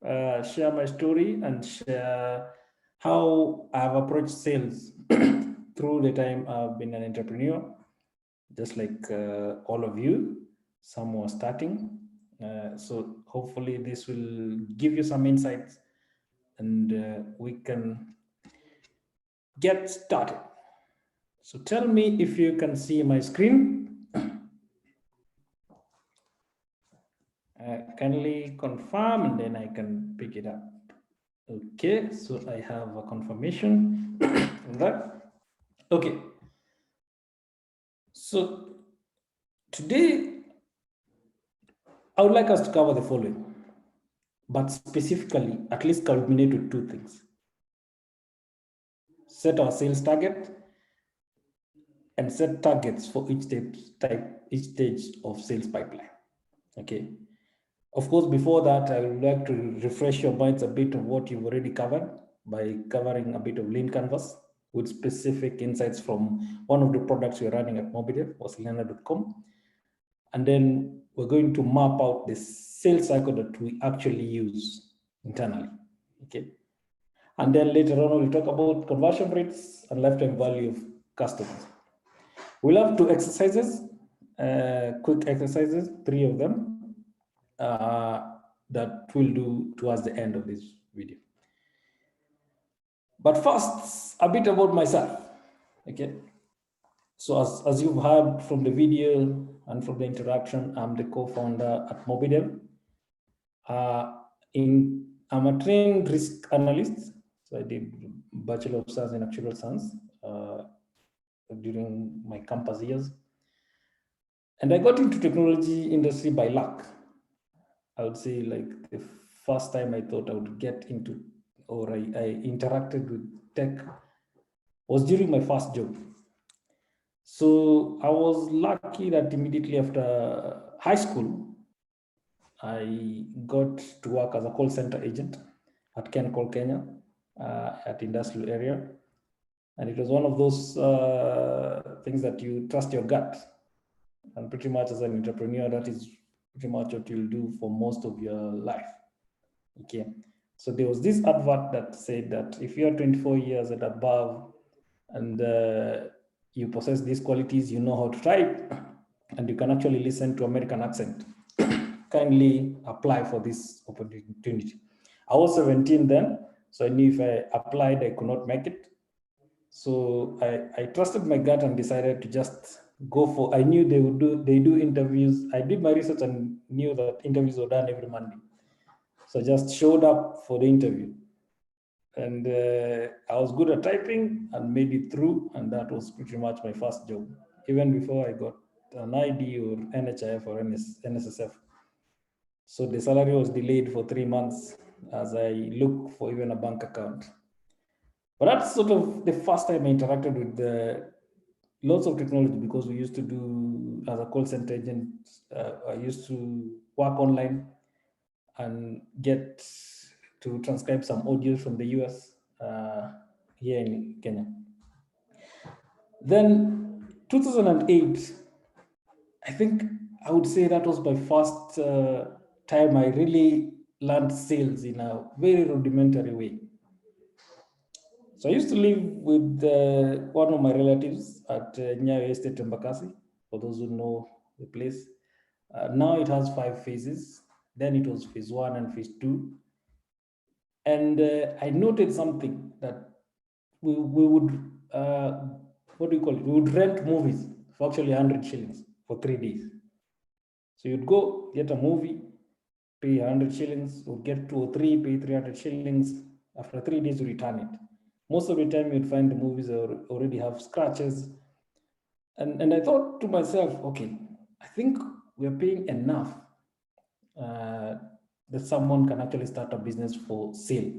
share my story and share how I've approached sales through the time I've been an entrepreneur, just like all of you. Some were starting. So hopefully this will give you some insights and we can get started. So tell me if you can see my screen. Kindly confirm and then I can pick it up. Okay, so I have a confirmation on that. Okay, so today I would like us to cover the following, but specifically at least culminate with two things. Set our sales target and set targets for each stage of sales pipeline. Okay. Of course, before that, I would like to refresh your minds a bit of what you've already covered by covering a bit of lean canvas with specific insights from one of the products we're running at Mobidev, was Leonard.com. And then we're going to map out the sales cycle that we actually use internally. Okay. And then later on, we'll talk about conversion rates and lifetime value of customers. We'll have two exercises, quick exercises, 3 of them, that we'll do towards the end of this video. But first, a bit about myself, okay? So as you've heard from the video and from the interaction, I'm the co-founder at Mobidev. I'm a trained risk analyst, so I did Bachelor of Science in Actuarial Science during my campus years. And I got into technology industry by luck. I would say like the first time I thought I would get into, or I interacted with tech was during my first job. So I was lucky that immediately after high school, I got to work as a call center agent at Kencall Kenya, at industrial area. And it was one of those things that you trust your gut. And pretty much as an entrepreneur, that is pretty much what you'll do for most of your life. Okay. So there was this advert that said that if you're 24 years and above and you possess these qualities, you know how to type, and you can actually listen to American accent, kindly apply for this opportunity. I was 17 then, so I knew if I applied, I could not make it. So I trusted my gut and decided to just go for, I knew they do interviews. I did my research and knew that interviews were done every Monday. So I just showed up for the interview. And I was good at typing and made it through. And that was pretty much my first job, even before I got an ID or NHIF or NSSF. So the salary was delayed for 3 months as I looked for even a bank account. But that's sort of the first time I interacted with lots of technology, because we used to do, as a call center agent, I used to work online and get to transcribe some audio from the US here in Kenya. Then 2008, I think I would say that was my first time I really learned sales in a very rudimentary way. So I used to live with one of my relatives at Nyayo Estate in Bakasi, for those who know the place. Now it has 5 phases. Then it was phase 1 and phase 2. And I noted something that we would, what do you call it? We would rent movies for actually 100 shillings for 3 days. So you'd go get a movie, pay 100 shillings, would get 2 or 3, pay 300 shillings. After 3 days, you return it. Most of the time, you'd find the movies already have scratches. And I thought to myself, okay, I think we're paying enough that someone can actually start a business for sale.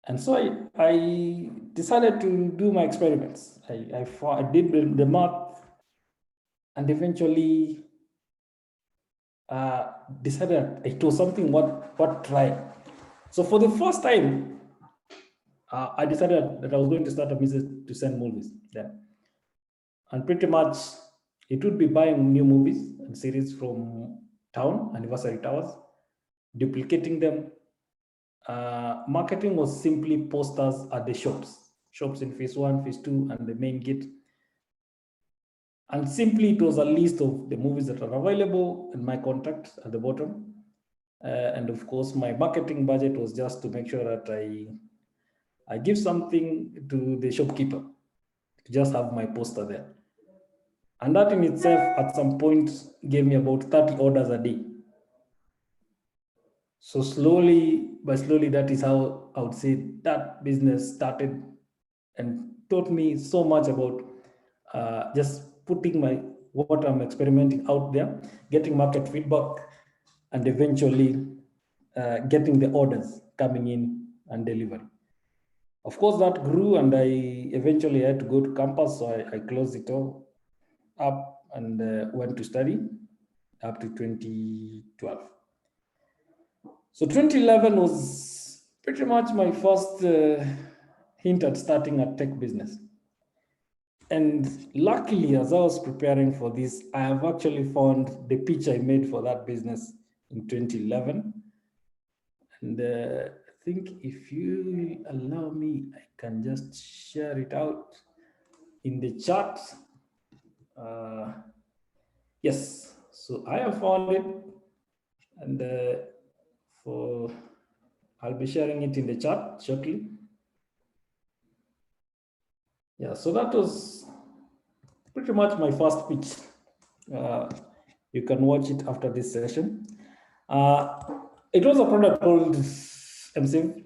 And so I decided to do my experiments. I did the math and eventually decided it was something what try. So for the first time, I decided that I was going to start a business to send movies there. And pretty much it would be buying new movies and series from town, anniversary towers, duplicating them. Marketing was simply posters at the shops in phase 1, phase 2, and the main gate. And simply it was a list of the movies that are available and my contact at the bottom. And of course, my marketing budget was just to make sure that I give something to the shopkeeper to just have my poster there. And that in itself, at some point, gave me about 30 orders a day. So slowly, that is how I would say that business started and taught me so much about just putting what I'm experimenting out there, getting market feedback, and eventually getting the orders coming in and delivering. Of course, that grew, and I eventually had to go to campus, so I closed it all up and went to study up to 2012. So 2011 was pretty much my first hint at starting a tech business. And luckily, as I was preparing for this, I have actually found the pitch I made for that business in 2011. And I think if you allow me, I can just share it out in the chat. Yes, so I have found it, and I'll be sharing it in the chat shortly. Yeah, so that was pretty much my first pitch. You can watch it after this session. It was a product called MSIM,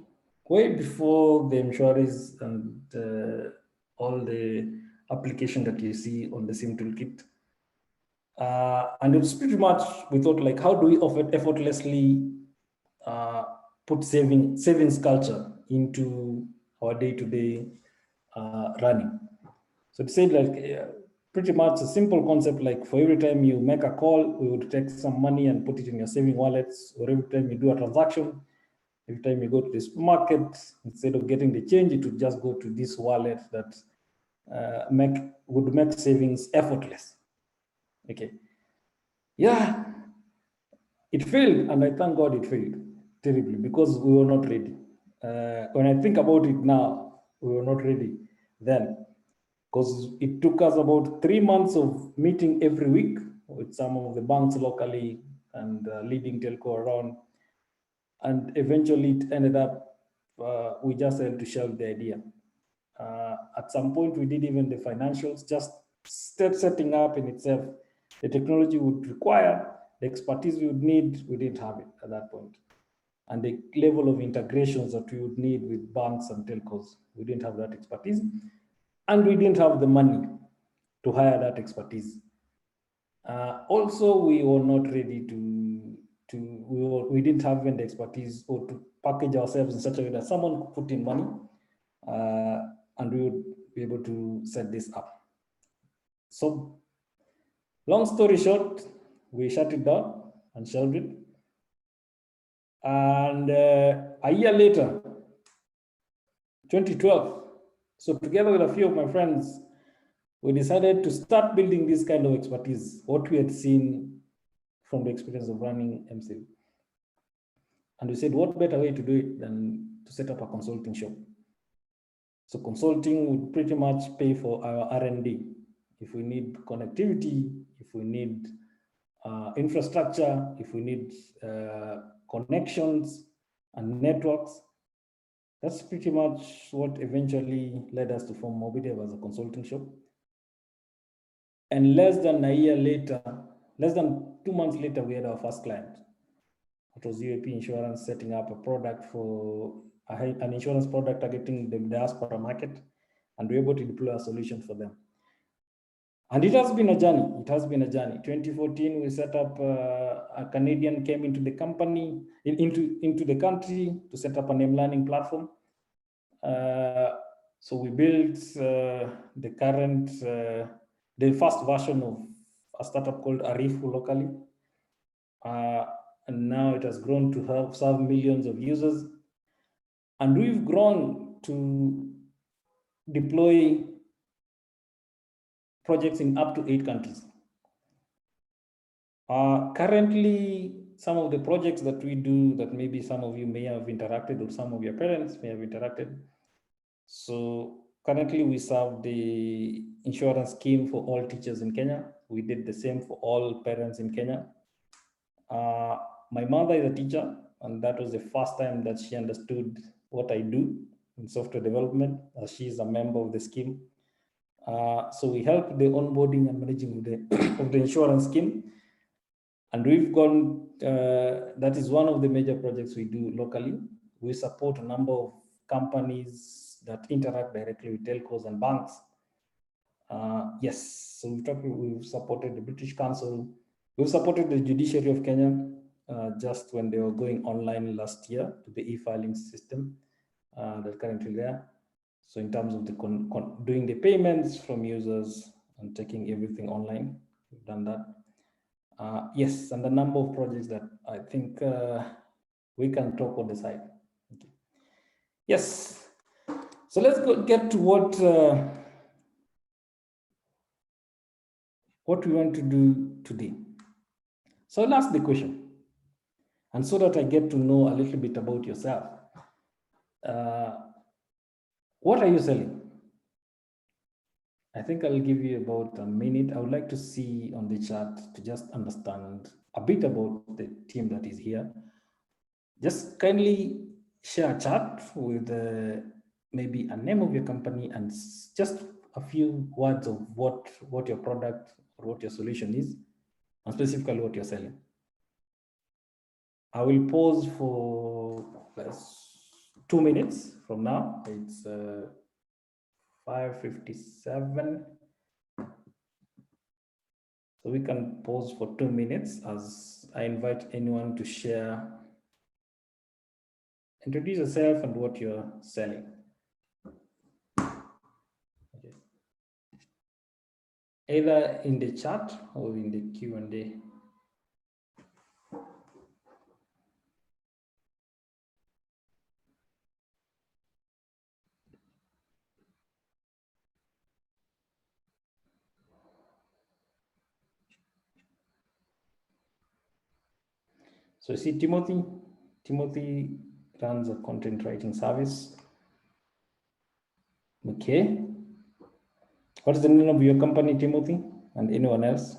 way before the insurance and all the application that you see on the SIM toolkit. And it's pretty much, we thought like, how do we effortlessly put savings culture into our day-to-day running? So it said like, pretty much a simple concept, like for every time you make a call, we would take some money and put it in your saving wallets, or every time you do a transaction, every time you go to the supermarket, instead of getting the change, it would just go to this wallet that would make savings effortless. Okay. Yeah, it failed, and I thank God it failed terribly because we were not ready. When I think about it now, we were not ready then, because it took us about 3 months of meeting every week with some of the banks locally and leading telco around. And eventually it ended up, we just had to shelve the idea. At some point, we did even the financials, just setting up in itself. The technology would require, the expertise we would need, we didn't have it at that point. And the level of integrations that we would need with banks and telcos, we didn't have that expertise. And we didn't have the money to hire that expertise. Also, we were not ready we didn't have even the expertise or to package ourselves in such a way that someone could put in money and we would be able to set this up. So long story short, we shut it down and shelved it. And a year later, 2012, so together with a few of my friends, we decided to start building this kind of expertise, what we had seen from the experience of running MCV. And we said, what better way to do it than to set up a consulting shop? So consulting would pretty much pay for our R&D. If we need connectivity, if we need infrastructure, if we need connections and networks, that's pretty much what eventually led us to form Mobidev as a consulting shop. And less than a year later, less than 2 months later, we had our first client. It was UAP Insurance setting up a product for an insurance product targeting the diaspora market, and we were able to deploy a solution for them. And it has been a journey. It has been a journey. 2014, we set up a Canadian came into the company, into the country to set up a name learning platform. So we built the current, the first version of a startup called Arifu locally. And now it has grown to serve millions of users. And we've grown to deploy projects in up to 8 countries. Currently, some of the projects that we do that maybe some of you may have interacted or some of your parents may have interacted. So currently we serve the insurance scheme for all teachers in Kenya. We did the same for all parents in Kenya. My mother is a teacher, and that was the first time that she understood what I do in software development, as she is a member of the scheme. So we help the onboarding and managing of the insurance scheme. And we've gone, that is one of the major projects we do locally. We support a number of companies that interact directly with telcos and banks. Yes, so we've supported the British Council. We've supported the judiciary of Kenya just when they were going online last year to the e-filing system that's currently there. So in terms of the doing the payments from users and taking everything online, we've done that. Yes, and a number of projects that I think we can talk on the side. Okay. Yes, so let's get to what we want to do today. So I'll ask the question, and so that I get to know a little bit about yourself. What are you selling? I think I'll give you about a minute. I would like to see on the chat to just understand a bit about the team that is here. Just kindly share a chat with maybe a name of your company and just a few words of what your product or what your solution is, and specifically what you're selling. I will pause for 2 minutes from now. It's 5:57. So we can pause for 2 minutes as I invite anyone to share, introduce yourself and what you're selling. Okay. Either in the chat or in the Q&A. So you see Timothy runs a content writing service. Okay. What is the name of your company, Timothy, and anyone else?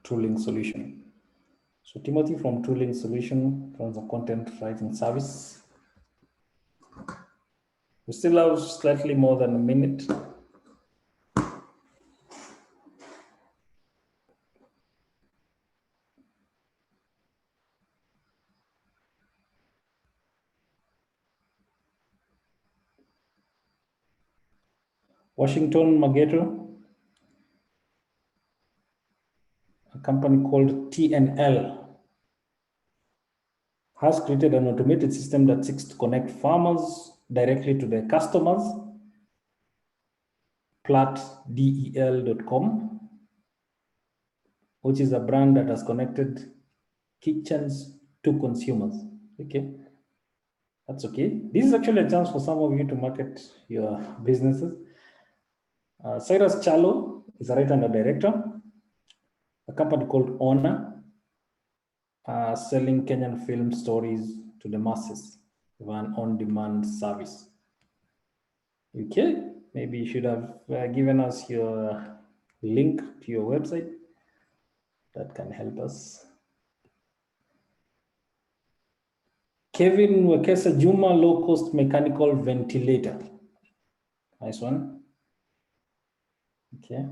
Tooling Solution. So Timothy from Tooling Solution runs a content writing service. We still have slightly more than a minute. Washington Marghetto, a company called TNL, has created an automated system that seeks to connect farmers directly to their customers. platdel.com, which is a brand that has connected kitchens to consumers. Okay, that's okay. This is actually a chance for some of you to market your businesses. Cyrus Chalo is a writer and a director. A company called Honor, selling Kenyan film stories to the masses with an on-demand service. Okay, maybe you should have given us your link to your website. That can help us. Kevin Wekesa Juma, low-cost mechanical ventilator. Nice one. Okay.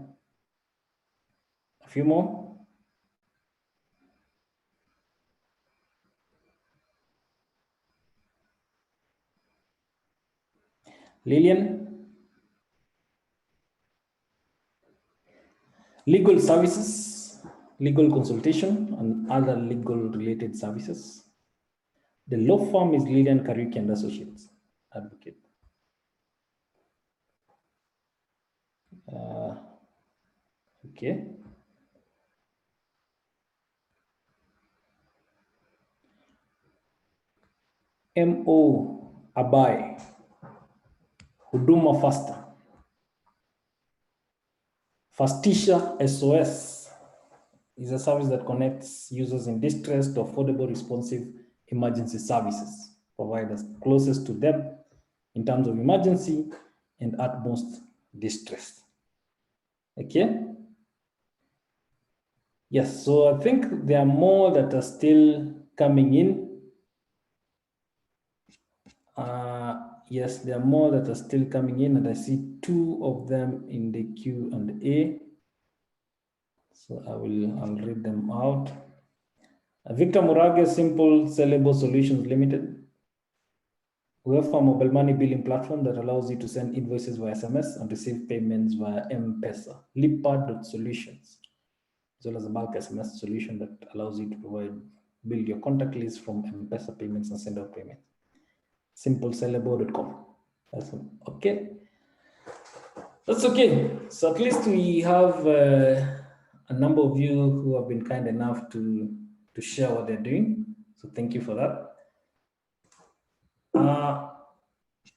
A few more. Lillian. Legal services, legal consultation, and other legal-related services. The law firm is Leonard Korir and Associates, advocate. Okay. MO Abai, Huduma Faster, Fastisha SOS is a service that connects users in distress to affordable, responsive emergency services, providers closest to them in terms of emergency and utmost distress. Okay. Yes, so I think there are more that are still coming in. Yes, there are more that are still coming in, and I see 2 of them in the Q&A. So I'll read them out. Victor Murage, Simple Sellable Solutions Limited. We offer a mobile money billing platform that allows you to send invoices via SMS and receive payments via M-Pesa. Lipa.solutions, as well as a bulk SMS solution that allows you to build your contact list from M-Pesa payments and send out payments. simplesellable.com. That's okay. That's okay. So at least we have a number of you who have been kind enough to share what they're doing. So thank you for that.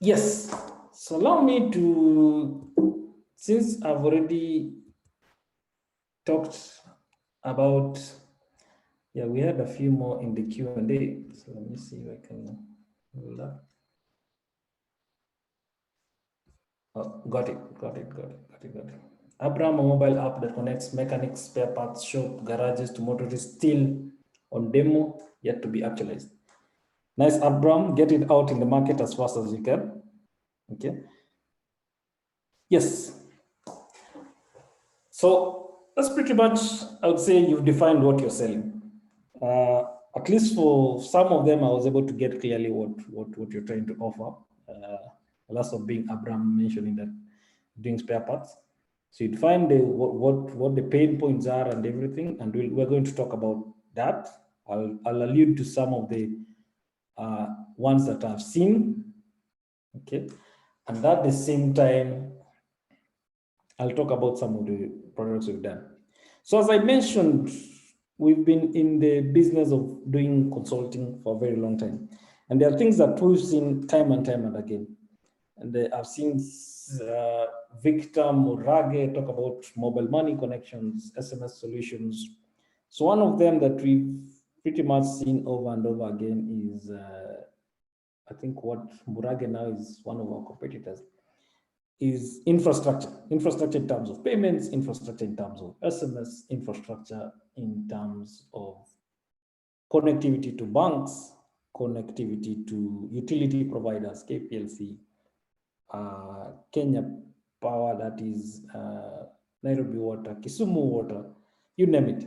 Yes. So allow me to, since I've already talked about, yeah, we had a few more in the Q&A. So let me see if I can do that. Oh, got it. Abraham, a mobile app that connects mechanics, spare parts, shop, garages to motorists, still on demo, yet to be actualized. Nice, Abraham, get it out in the market as fast as you can. Okay. Yes. So that's pretty much, I would say you've defined what you're selling. At least for some of them, I was able to get clearly what you're trying to offer. Last of being Abraham mentioning that doing spare parts. So you'd find what the pain points are and everything, and we're going to talk about that. I'll allude to some of the ones that I've seen, okay? And at the same time, I'll talk about some of the products we've done. So as I mentioned, we've been in the business of doing consulting for a very long time. And there are things that we've seen time and time and again. And I've seen Victor Murage talk about mobile money connections, SMS solutions. So one of them that we've pretty much seen over and over again is, I think what Murage now is one of our competitors, is infrastructure in terms of payments, infrastructure in terms of SMS, infrastructure in terms of connectivity to banks, connectivity to utility providers, KPLC, Kenya Power, that is Nairobi Water, Kisumu Water, you name it.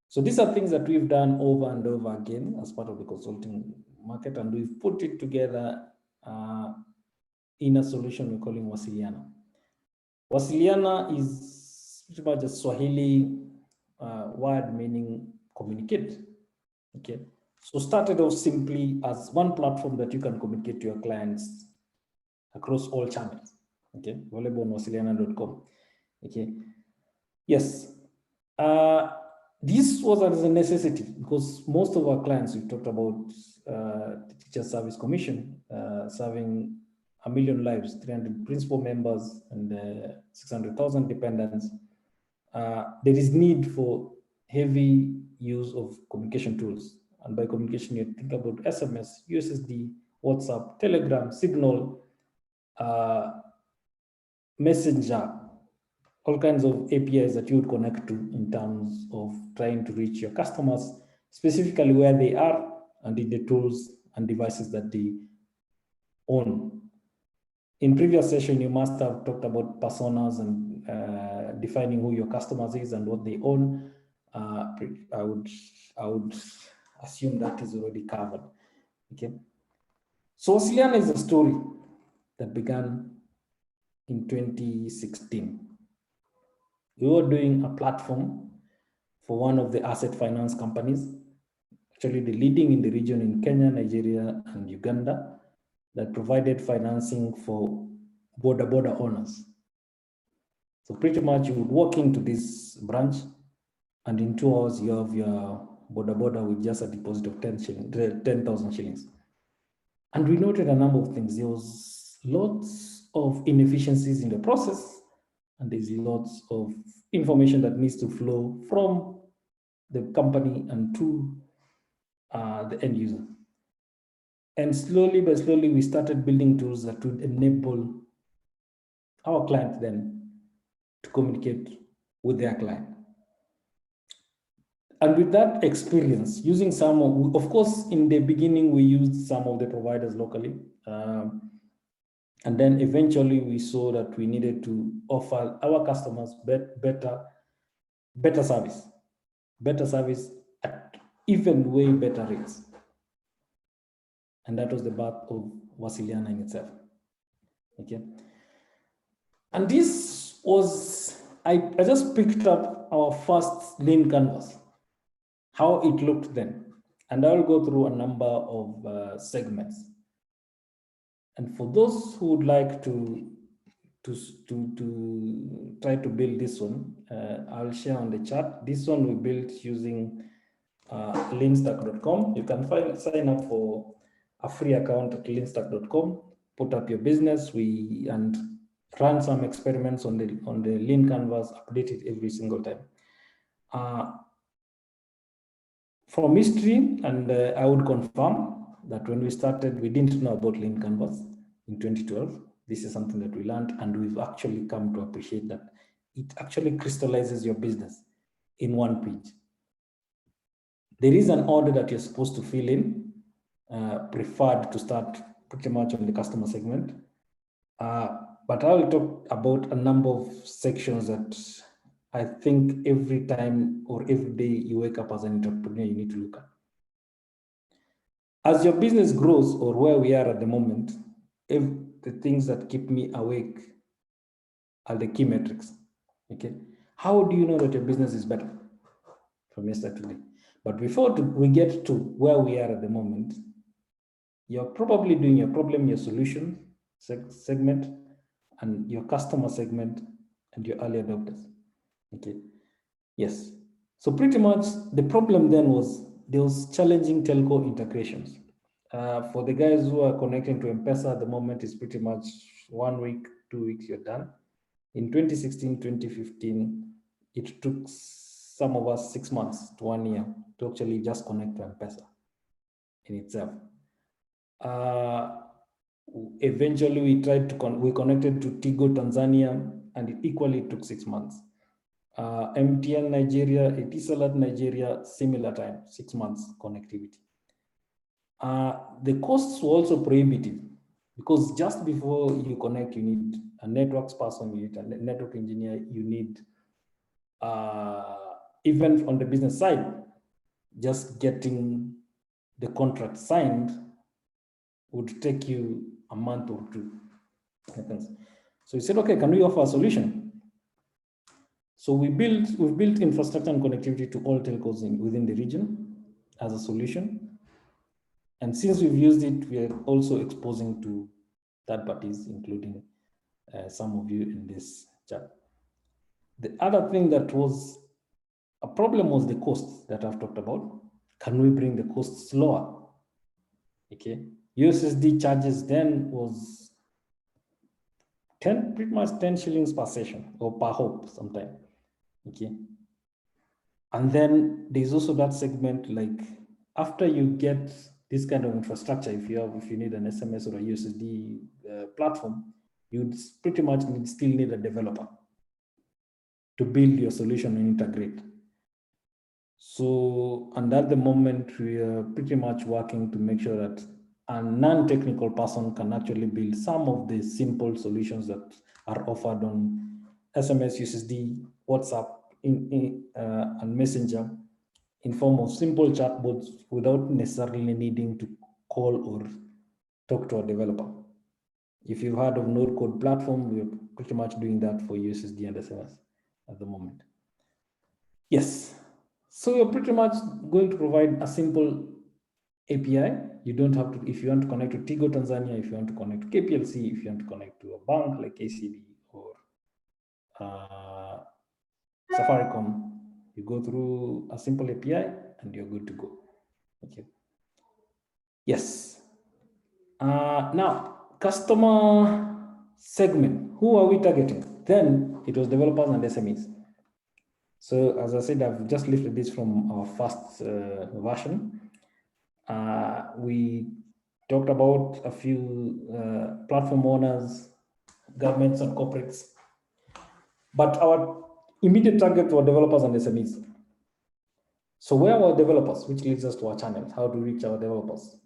So these are things that we've done over and over again as part of the consulting market, and we've put it together in a solution we're calling Wasiliana. Wasiliana is pretty much a Swahili word meaning communicate. Okay, so started off simply as one platform that you can communicate to your clients across all channels. Okay, available on wasiliana.com. Okay, yes. This was as a necessity because most of our clients, we talked about the Teacher Service Commission serving 1 million lives, 300 principal members, and 600,000 dependents. There is need for heavy use of communication tools. And by communication, you think about SMS, USSD, WhatsApp, Telegram, Signal, Messenger, all kinds of APIs that you would connect to in terms of trying to reach your customers, specifically where they are and in the tools and devices that they own. In previous session, you must have talked about personas and defining who your customers is and what they own. I would assume that is already covered. Okay. So Wasiliana is a story that began in 2016. We were doing a platform for one of the asset finance companies, actually the leading in the region in Kenya, Nigeria, and Uganda, that provided financing for border owners. So pretty much you would walk into this branch and in 2 hours you have your border with just a deposit of 10,000 shillings. And we noted a number of things. There was lots of inefficiencies in the process, and there's lots of information that needs to flow from the company and to the end user. And slowly but slowly, we started building tools that would enable our client then to communicate with their client. And with that experience, using some of course, in the beginning, we used some of the providers locally. And then eventually we saw that we needed to offer our customers better service at even way better rates. And that was the birth of Wasiliana in itself. Okay. And this was, I just picked up our first lean canvas, how it looked then. And I'll go through a number of segments. And for those who would like to try to build this one, I'll share on the chat. This one we built using leanstack.com. You can sign up for a free account at leanstack.com, put up your business, and run some experiments on the lean canvas, update it every single time. From history, and I would confirm that when we started, we didn't know about lean canvas in 2012. This is something that we learned, and we've actually come to appreciate that it actually crystallizes your business in one page. There is an order that you're supposed to fill in, preferred to start pretty much on the customer segment. But I will talk about a number of sections that I think every time or every day you wake up as an entrepreneur, you need to look at. As your business grows, or where we are at the moment, the things that keep me awake are the key metrics. Okay, how do you know that your business is better from yesterday to today? But before we get to where we are at the moment, you're probably doing your problem, your solution segment, and your customer segment, and your early adopters. Okay, yes. So pretty much the problem then was those challenging telco integrations. For the guys who are connecting to M-Pesa at the moment, is pretty much 1 week, 2 weeks, you're done. In 2016, 2015, it took some of us 6 months to 1 year to actually just connect to M-Pesa in itself. Eventually, we connected to Tigo Tanzania, and it equally took 6 months. MTN Nigeria, Etisalat Nigeria, similar time, 6 months connectivity. The costs were also prohibitive, because just before you connect, you need a networks person, you need a network engineer, you need, even on the business side, just getting the contract signed would take you a month or two. So we said, okay, can we offer a solution? So we've built infrastructure and connectivity to all telcos within the region as a solution. And since we've used it, we are also exposing to third parties, including some of you in this chat. The other thing that was a problem was the costs that I've talked about. Can we bring the costs lower? Okay, USSD charges then was pretty much 10 shillings per session or per hop sometime. Okay, and then there's also that segment, like after you get this kind of infrastructure, if you need an SMS or a USSD platform, you'd pretty much still need a developer to build your solution and integrate. So, and at the moment, we are pretty much working to make sure that a non-technical person can actually build some of the simple solutions that are offered on SMS, USSD, WhatsApp, and Messenger in form of simple chatbots without necessarily needing to call or talk to a developer. If you've heard of no-code platform, we're pretty much doing that for USSD and SMS at the moment. Yes. So you're pretty much going to provide a simple API. You don't have to, if you want to connect to Tigo Tanzania, if you want to connect to KPLC, if you want to connect to a bank like ACB or Safaricom, you go through a simple API and you're good to go. Okay. Yes. Now, customer segment, who are we targeting? Then it was developers and SMEs. So as I said, I've just lifted this from our first version. We talked about a few platform owners, governments and corporates, but our immediate target were developers and SMEs. So where are our developers, which leads us to our channels, how to reach our developers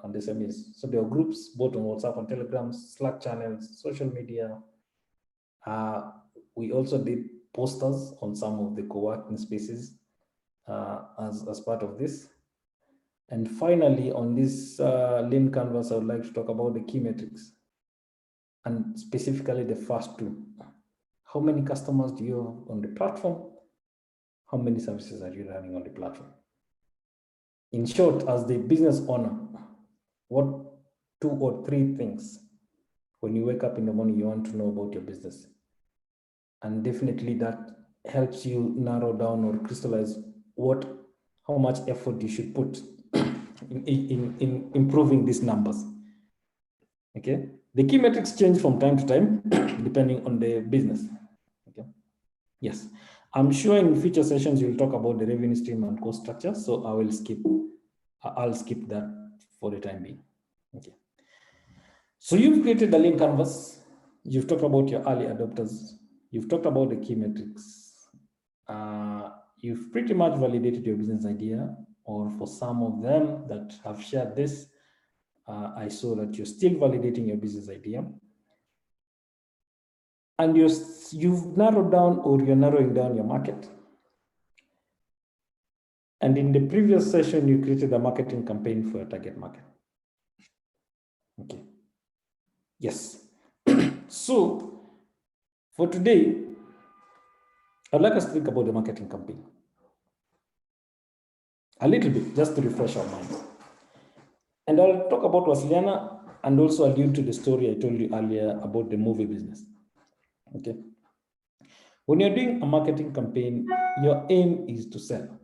and SMEs. So there are groups, both on WhatsApp and Telegram, Slack channels, social media. We also did posters on some of the co-working spaces as part of this. And finally, on this lean canvas, I would like to talk about the key metrics, and specifically the first two. How many customers do you have on the platform? How many services are you running on the platform? In short, as the business owner, what 2 or 3 things when you wake up in the morning you want to know about your business? And definitely that helps you narrow down or crystallize how much effort you should put in improving these numbers. Okay, the key metrics change from time to time depending on the business. Okay, yes, I'm sure in future sessions you'll talk about the revenue stream and cost structure, so I'll skip that for the time being. Okay, so you've created a lean canvas, you've talked about your early adopters, you've talked about the key metrics, you've pretty much validated your business idea, or for some of them that have shared this, I saw that you're still validating your business idea. And you've narrowed down, or you're narrowing down your market. And in the previous session, you created a marketing campaign for your target market. Okay. Yes. So for today, I'd like us to think about the marketing campaign a little bit, just to refresh our minds. And I'll talk about Wasiliana and also allude to the story I told you earlier about the movie business. Okay. When you're doing a marketing campaign, your aim is to sell.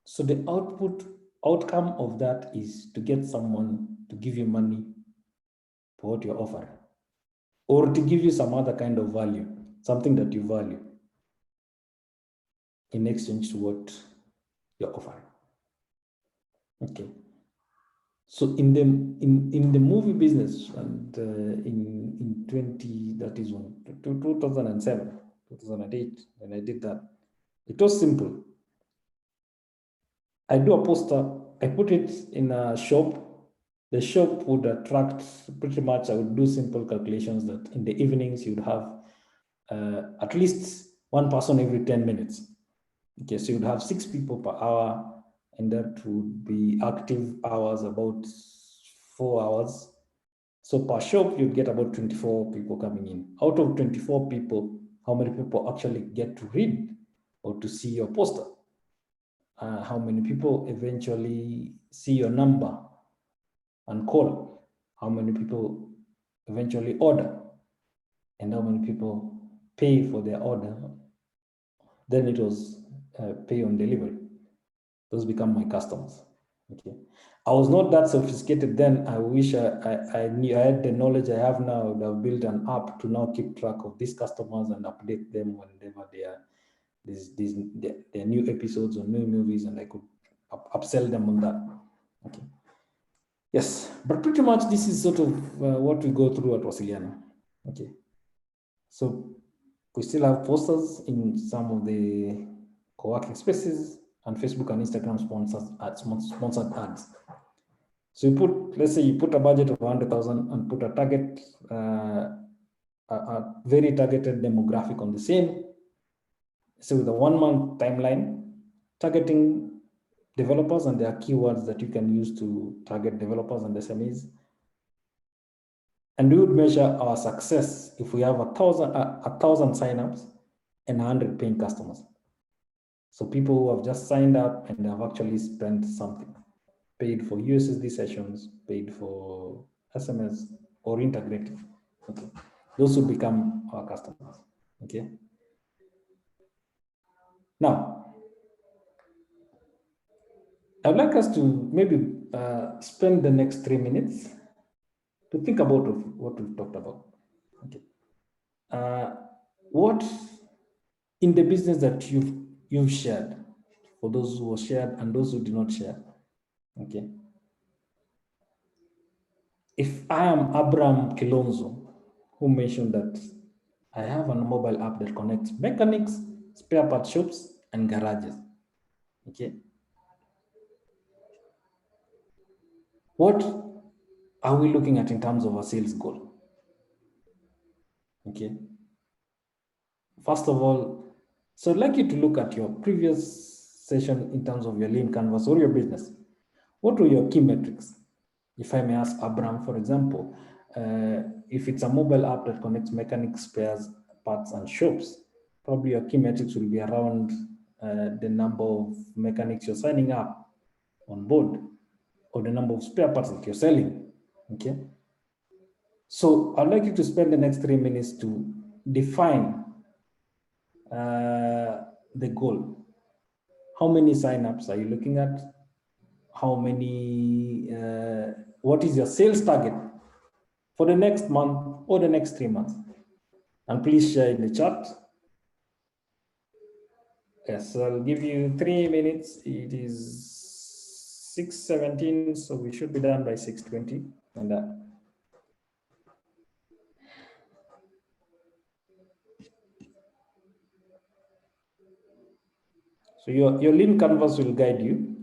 So the outcome of that is to get someone to give you money for what you're offering, or to give you some other kind of value, something that you value in exchange to what you're offering. Okay. So in the movie business, and in 2007, 2008, when I did that, it was simple. I do a poster, I put it in a shop. The shop would attract pretty much, I would do simple calculations that in the evenings you'd have at least one person every 10 minutes. Okay, so you'd have 6 people per hour, and that would be active hours, about 4 hours. So per shop, you'd get about 24 people coming in. Out of 24 people, how many people actually get to read or to see your poster? How many people eventually see your number and call? How many people eventually order? And how many people pay for their order? Then it was pay on delivery. Those become my customers. Okay, I was not that sophisticated then. I wish I knew, I had the knowledge I have now. I would have built an app to now keep track of these customers and update them whenever they are there are new episodes or new movies, and I could upsell them on that. Okay. Yes, but pretty much this is sort of what we go through at Wasiliana. Okay. So we still have posters in some of the co-working spaces, and Facebook and Instagram sponsored ads. So you put, let's say you put a budget of 100,000 and put a target, a very targeted demographic on the same. So with a 1-month timeline, targeting developers, and there are keywords that you can use to target developers and SMEs. And we would measure our success if we have 1,000 signups and 100 paying customers. So people who have just signed up and have actually spent something, paid for USSD sessions, paid for SMS, or integrated. Okay, those will become our customers. Okay. Now, I'd like us to maybe spend the next 3 minutes to think about what we've talked about. Okay. What in the business that you've shared, for those who shared and those who did not share, okay. If I am Abraham Kilonzo, who mentioned that I have a mobile app that connects mechanics, spare part shops, and garages, okay. What are we looking at in terms of a sales goal? Okay. First of all, so I'd like you to look at your previous session in terms of your lean canvas or your business. What were your key metrics? If I may ask Abraham, for example, if it's a mobile app that connects mechanics, spares, parts, and shops, probably your key metrics will be around the number of mechanics you're signing up on board or the number of spare parts that you're selling, okay? So I'd like you to spend the next 3 minutes to define the goal. How many signups are you looking at? How many, what is your sales target for the next month or the next 3 months? And please share in the chat. Yes, so I'll give you 3 minutes. It is 6:17, so we should be done by 6:20. And so your lean canvas will guide you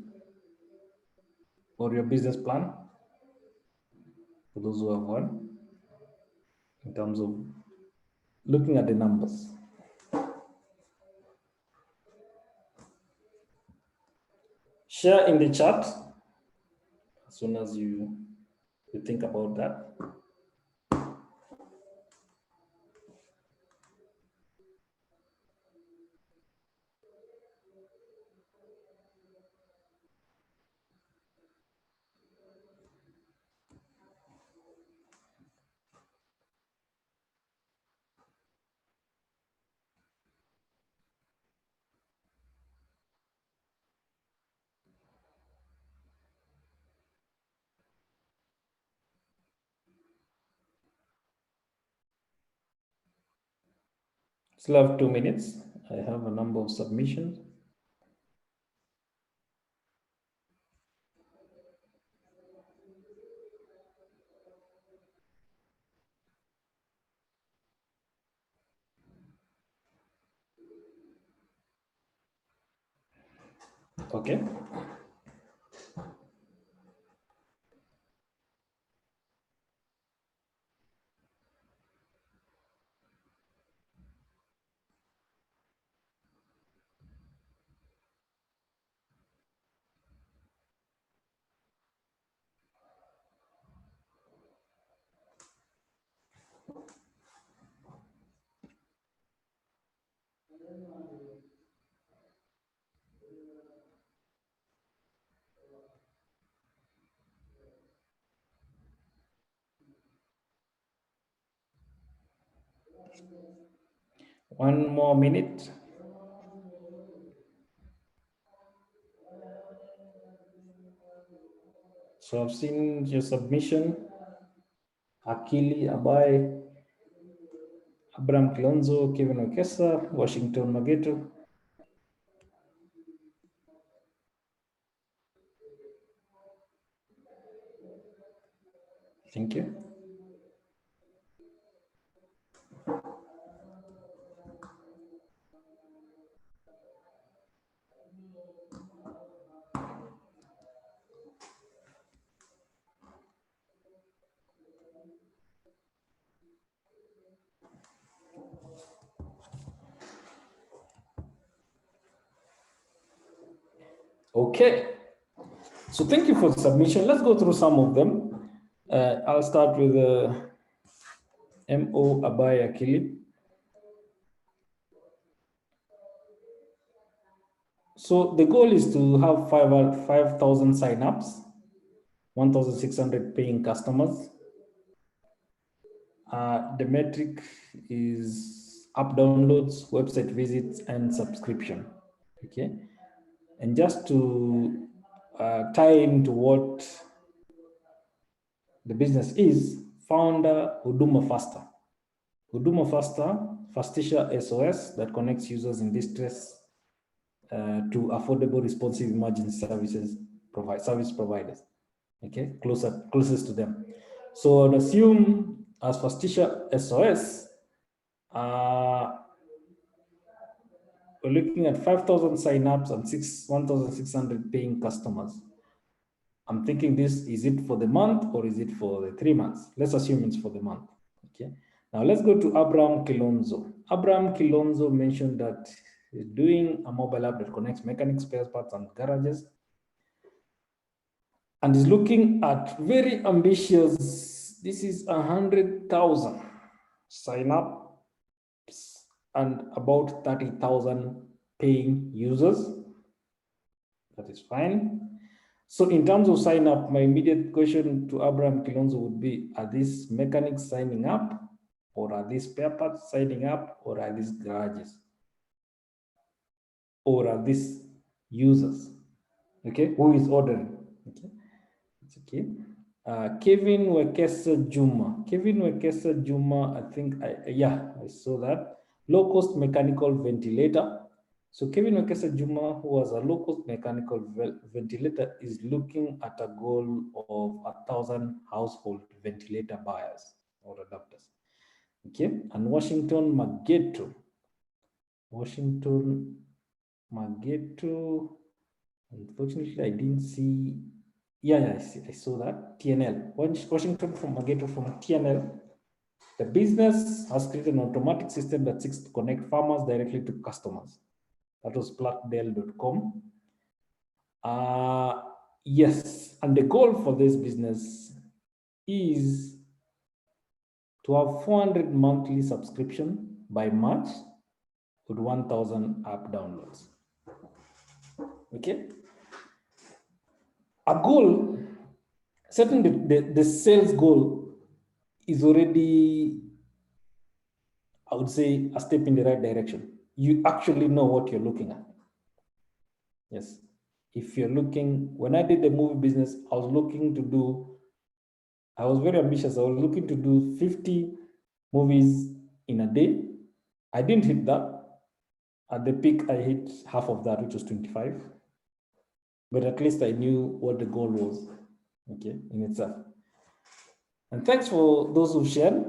or your business plan for those who have one in terms of looking at the numbers. Share in the chat as soon as you think about that. Still have 2 minutes. I have a number of submissions. Okay. One more minute. So I've seen your submission. Akili Abai, Abraham Kilonzo, Kevin Wekesa, Washington Mageto. Thank you. Okay. So thank you for the submission. Let's go through some of them. I'll start with M.O. Abai Akili. So the goal is to have 5,000 signups, 1,600 paying customers. The metric is app downloads, website visits, and subscription. Okay. And just to tie into what the business is, founder Huduma Faster. Huduma Faster, Fastisha SOS that connects users in distress to affordable, responsive emergency services service providers. Okay, closest to them. So I'd assume as Fastisha SOS, we're looking at 5,000 signups and 1,600 paying customers. I'm thinking this, is it for the month or is it for the 3 months? Let's assume it's for the month. Okay. Now let's go to Abraham Kilonzo. Abraham Kilonzo mentioned that he's doing a mobile app that connects mechanics, spare parts, and garages. And is looking at very ambitious, this is 100,000 signups and about 30,000 paying users. That is fine. So in terms of sign up, my immediate question to Abraham Kilonzo would be, are these mechanics signing up, or are these spare parts signing up, or are these garages, or are these users? Okay, who is ordering? Okay, it's okay. Kevin Wekesa Juma. Kevin Wekesa Juma, I think, I saw that. Low cost mechanical ventilator. So Kevin Wekesa Juma, who has a low cost mechanical ventilator, is looking at a goal of 1,000 household ventilator buyers or adapters. Okay, and Washington Mageto. Unfortunately, I didn't see. Yeah, I saw that. TNL. Washington from Mageto from TNL. The business has created an automatic system that seeks to connect farmers directly to customers. That was platdell.com. Yes, and the goal for this business is to have 400 monthly subscription by March with 1,000 app downloads. Okay. A goal, certainly the sales goal is already, I would say, a step in the right direction. You actually know what you're looking at. Yes. If you're looking, when I did the movie business, I was very ambitious. I was looking to do 50 movies in a day. I didn't hit that. At the peak, I hit half of that, which was 25. But at least I knew what the goal was, okay, in itself. And thanks for those who shared.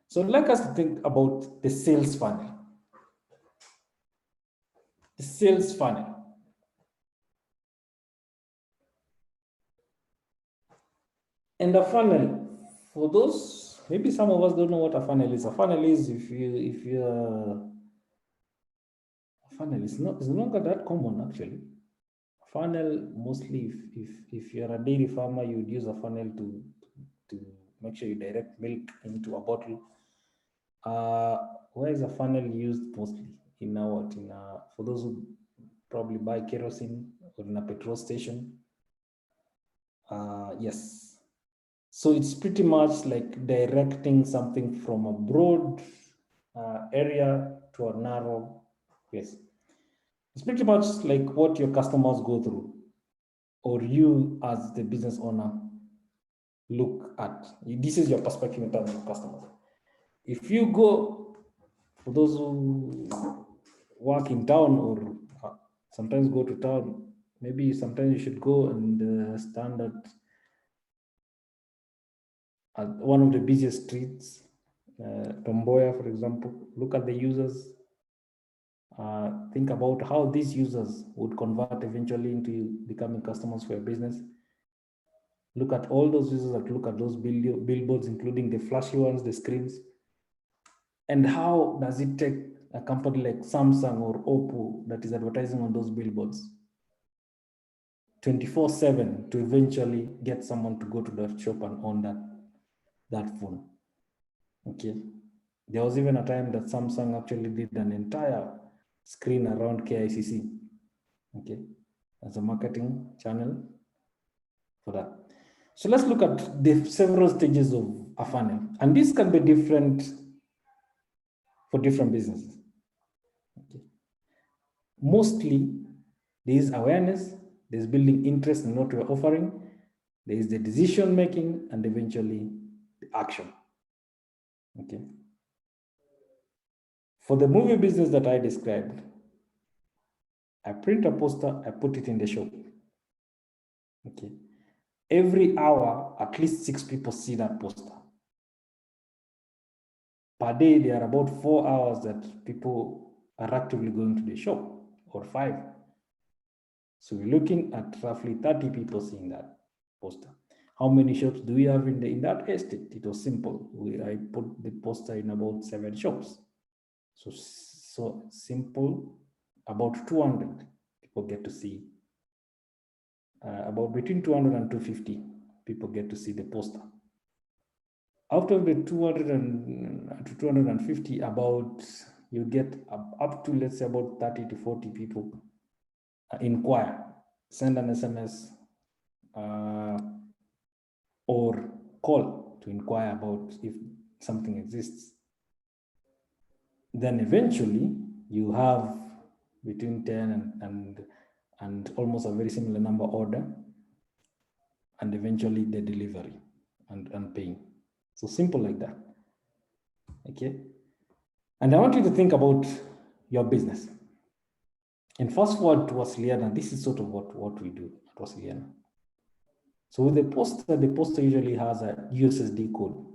So I'd like us to think about the sales funnel. The sales funnel. And the funnel, for those, maybe some of us don't know what a funnel is. A funnel is a funnel is no longer that common actually. A funnel, mostly if you're a dairy farmer, you would use a funnel to make sure you direct milk into a bottle. Where is a funnel used mostly? For those who probably buy kerosene or in a petrol station. Yes. So it's pretty much like directing something from a broad area to a narrow place. It's pretty much like what your customers go through, or you as the business owner look at. This is your perspective in terms of customers. If you go, for those who work in town or sometimes go to town, maybe sometimes you should go and stand at one of the busiest streets, Tomboya, for example. Look at the users. Think about how these users would convert eventually into becoming customers for your business. Look at all those users that look at those billboards, including the flashy ones, the screens. And how does it take a company like Samsung or Oppo that is advertising on those billboards 24/7 to eventually get someone to go to that shop and own that phone? Okay. There was even a time that Samsung actually did an entire screen around KICC, okay, as a marketing channel for that. So let's look at the several stages of a funnel, and this can be different for different businesses. Okay. Mostly there is awareness, There's building interest in what we're offering. There is the decision making and eventually the action. Okay. For the movie business that I described, I print a poster, I put it in the shop. Okay. Every hour, at least 6 people see that poster. Per day, there are about 4 hours that people are actively going to the shop, or 5. So we're looking at roughly 30 people seeing that poster. How many shops do we have in that estate? It was simple. I put the poster in about 7 shops. So simple, about 200 people get to see, about between 200 and 250 people get to see the poster. Out of the 200 to 250, about you get up to, let's say, about 30 to 40 people inquire, send an SMS or call to inquire about if something exists. Then eventually you have between 10 and almost a very similar number order, and eventually the delivery and paying. So simple like that. Okay. And I want you to think about your business. And fast forward to Wasiliana, this is sort of what we do at Wasiliana. So with the poster usually has a USSD code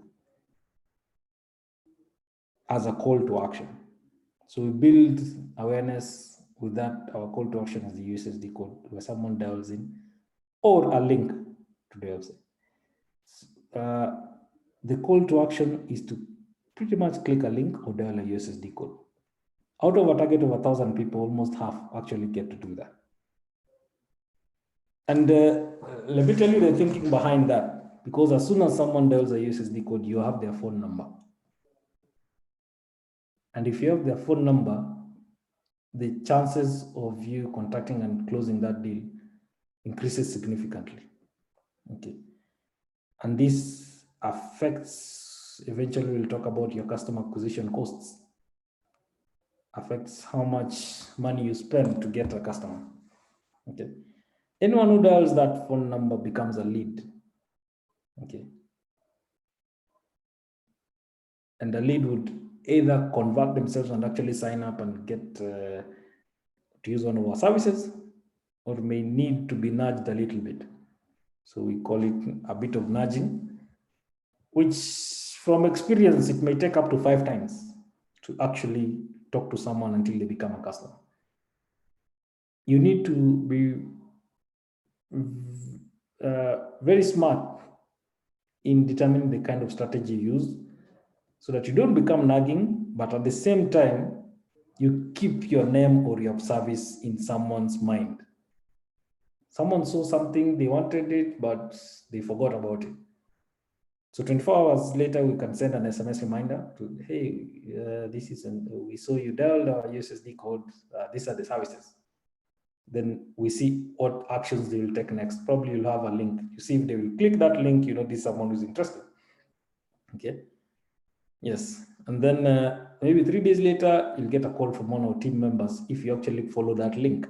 as a call to action. So we build awareness with that. Our call to action is the USSD code where someone dials in, or a link to the website. The call to action is to pretty much click a link or dial a USSD code. Out of a target of 1,000 people, almost half actually get to do that. And let me tell you the thinking behind that, because as soon as someone dials a USSD code, you have their phone number. And if you have their phone number, the chances of you contacting and closing that deal increases significantly. Okay. And this affects, eventually we'll talk about your customer acquisition costs, affects how much money you spend to get a customer. Okay. Anyone who dials that phone number becomes a lead. Okay. And the lead would either convert themselves and actually sign up and get to use one of our services, or may need to be nudged a little bit. So we call it a bit of nudging, which from experience, it may take up to 5 times to actually talk to someone until they become a customer. You need to be very smart in determining the kind of strategy you use so that you don't become nagging, but at the same time, you keep your name or your service in someone's mind. Someone saw something, they wanted it, but they forgot about it. So 24 hours later, we can send an SMS reminder to, hey, we saw you dialed our USSD code, these are the services. Then we see what actions they will take next. Probably you'll have a link. You see if they will click that link, you know this is someone who's interested. Okay. Yes. And then maybe 3 days later, you'll get a call from one of our team members if you actually follow that link.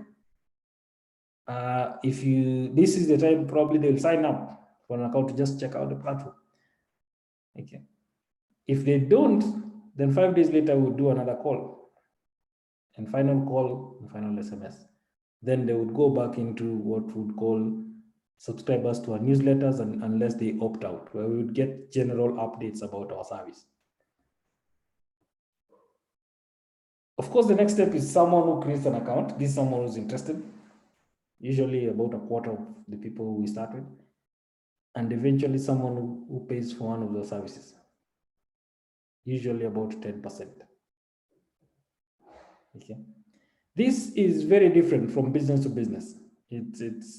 This is the time probably they'll sign up for an account to just check out the platform. Okay. If they don't, then 5 days later, we'll do another call and final call and final SMS. Then they would go back into what we would call subscribers to our newsletters, and unless they opt out, where we would get general updates about our service. Of course, the next step is someone who creates an account. This is someone who's interested, usually about a quarter of the people we start with, and eventually someone who pays for one of those services, usually about 10%. Okay. This is very different from business to business. It's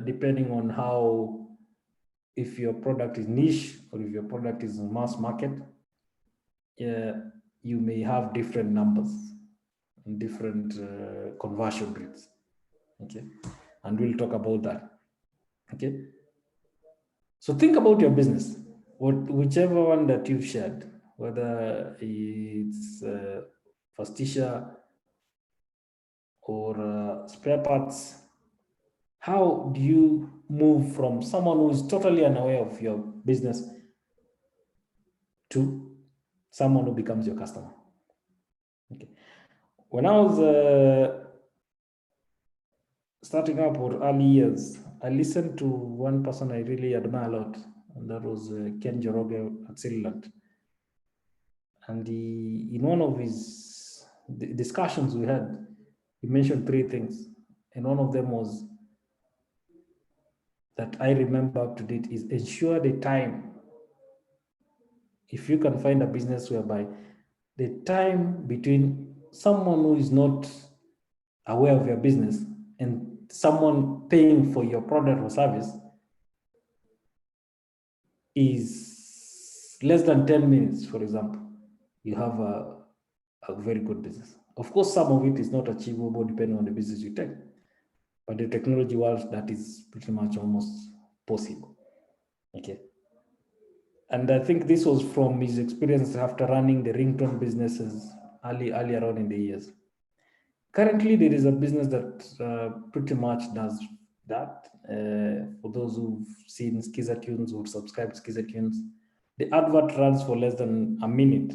depending on how, if your product is niche or if your product is mass market, you may have different numbers and different conversion rates. Okay, and we'll talk about that. Okay, so think about your business, whichever one that you've shared, whether it's Fastisha or spare parts How do you move from someone who is totally unaware of your business to someone who becomes your customer? Okay. When I was starting up or early years, I listened to one person I really admire a lot, and that was Ken Joroge at Silland. And in one of his discussions we had, he mentioned three things. And one of them was that I remember up to date is ensure the time. If you can find a business whereby the time between someone who is not aware of your business and someone paying for your product or service is less than 10 minutes, for example, you have a very good business. Of course, some of it is not achievable depending on the business you take, but the technology world, that is pretty much almost possible. Okay. And I think this was from his experience after running the ringtone businesses earlier on in the years. Currently, there is a business that pretty much does that. For those who've seen Skizatunes or subscribed to Skizatunes, the advert runs for less than a minute.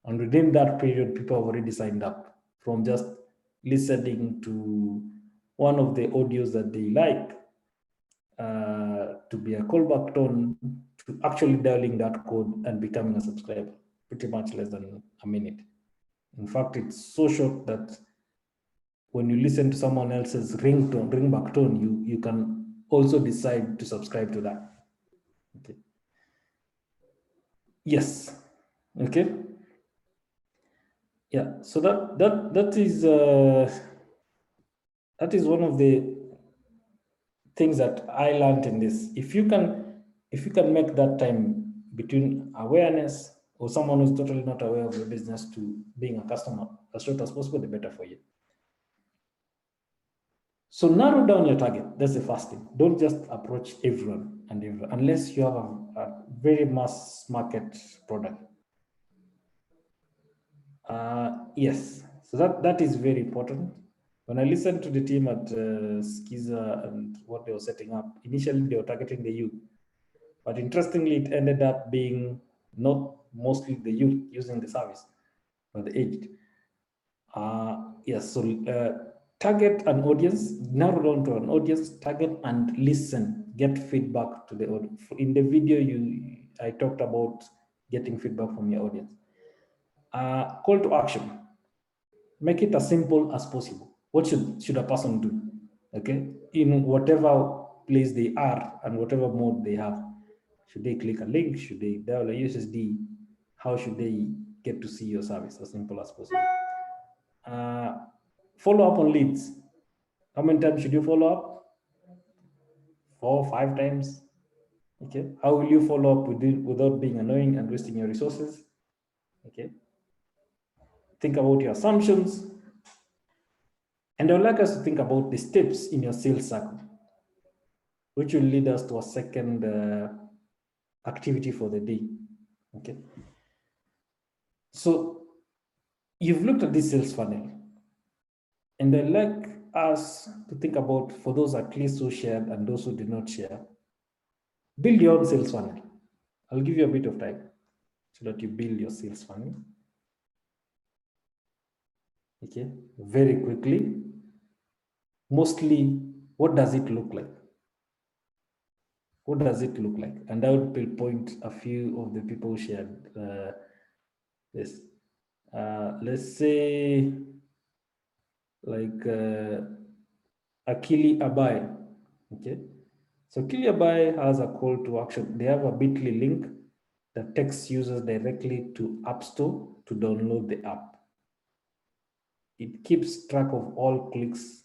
And within that period, people have already signed up from just listening to one of the audios that they like to be a callback tone to actually dialing that code and becoming a subscriber, pretty much less than a minute. In fact, it's so short that when you listen to someone else's ringback tone, you can also decide to subscribe to that. Okay. Yes. Okay. Yeah. So that is one of the things that I learned in this. If you can make that time between awareness or someone who's totally not aware of your business to being a customer as short as possible, the better for you. So narrow down your target. That's the first thing. Don't just approach everyone and everyone unless you have a very mass market product. Yes, so that is very important. When I listened to the team at Skiza and what they were setting up, initially they were targeting the youth, but interestingly, it ended up being not mostly the youth using the service, but the aged. Yes, so target an audience, narrow down to an audience, target and listen, get feedback to the audience. In the video, I talked about getting feedback from your audience. Call to action. Make it as simple as possible. What should a person do? Okay, in whatever place they are and whatever mode they have. Should they click a link? Should they dial a USSD? How should they get to see your service? As simple as possible. Follow up on leads. How many times should you follow up? 4, 5 times. Okay. How will you follow up with it without being annoying and wasting your resources? Okay. Think about your assumptions. And I would like us to think about the steps in your sales cycle, which will lead us to a second activity for the day. Okay. So you've looked at this sales funnel, and I'd like us to think about, for those at least who shared and those who did not share, build your own sales funnel. I'll give you a bit of time so that you build your sales funnel. Okay, very quickly. Mostly, what does it look like? What does it look like? And I would pinpoint a few of the people who shared this. Let's say, like Akili Abai. Okay, so Akili Abai has a call to action. They have a bit.ly link that takes users directly to App Store to download the app. It keeps track of all clicks,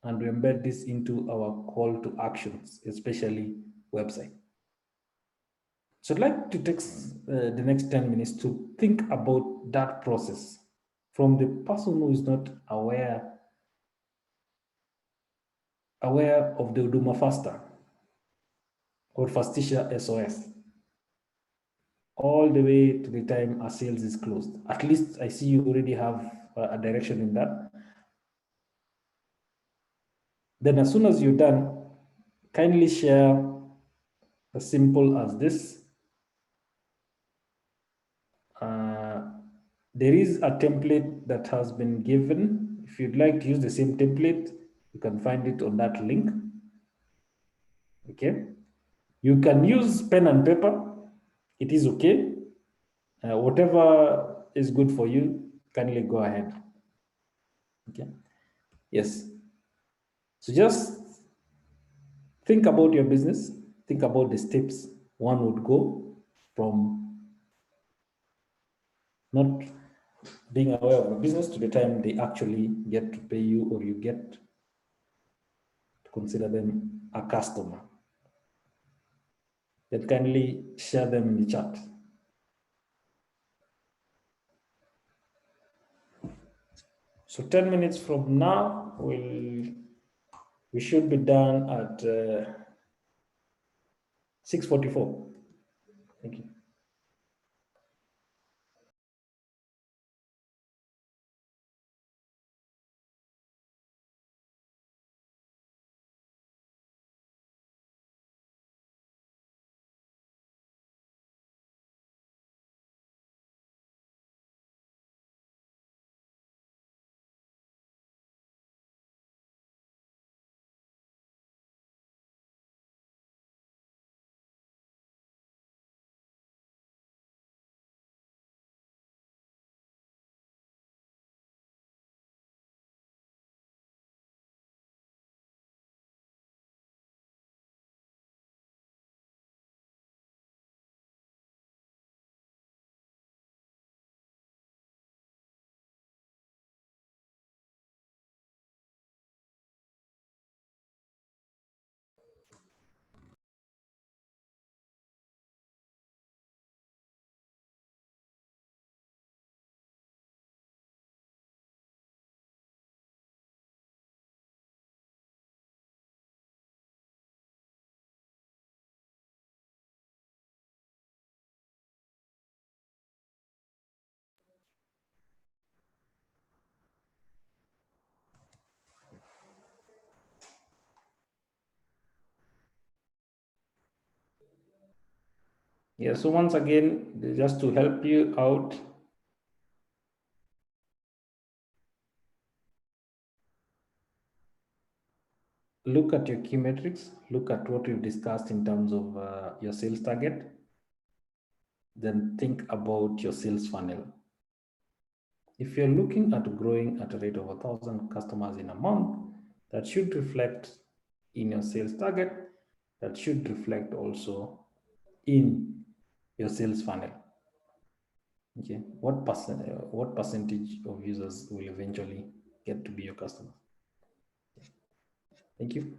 and we embed this into our call to actions, especially website. So I'd like to take the next 10 minutes to think about that process from the person who is not aware of the Huduma Faster or Fastisha SOS, all the way to the time our sales is closed. At least I see you already have a direction in that. Then as soon as you're done, kindly share as simple as this. There is a template that has been given. If you'd like to use the same template, you can find it on that link. Okay. You can use pen and paper. It is okay. Whatever is good for you, kindly go ahead. Okay. Yes. So just think about your business. Think about the steps one would go from not being aware of a business to the time they actually get to pay you or you get to consider them a customer. Then kindly share them in the chat. So 10 minutes from now, we should be done at 6:44. Thank you. Yeah, so once again, just to help you out, look at your key metrics, look at what we've discussed in terms of your sales target, then think about your sales funnel. If you're looking at growing at a rate of 1,000 customers in a month, that should reflect in your sales target, that should reflect also in your sales funnel. Okay, what percentage of users will eventually get to be your customers? Thank you.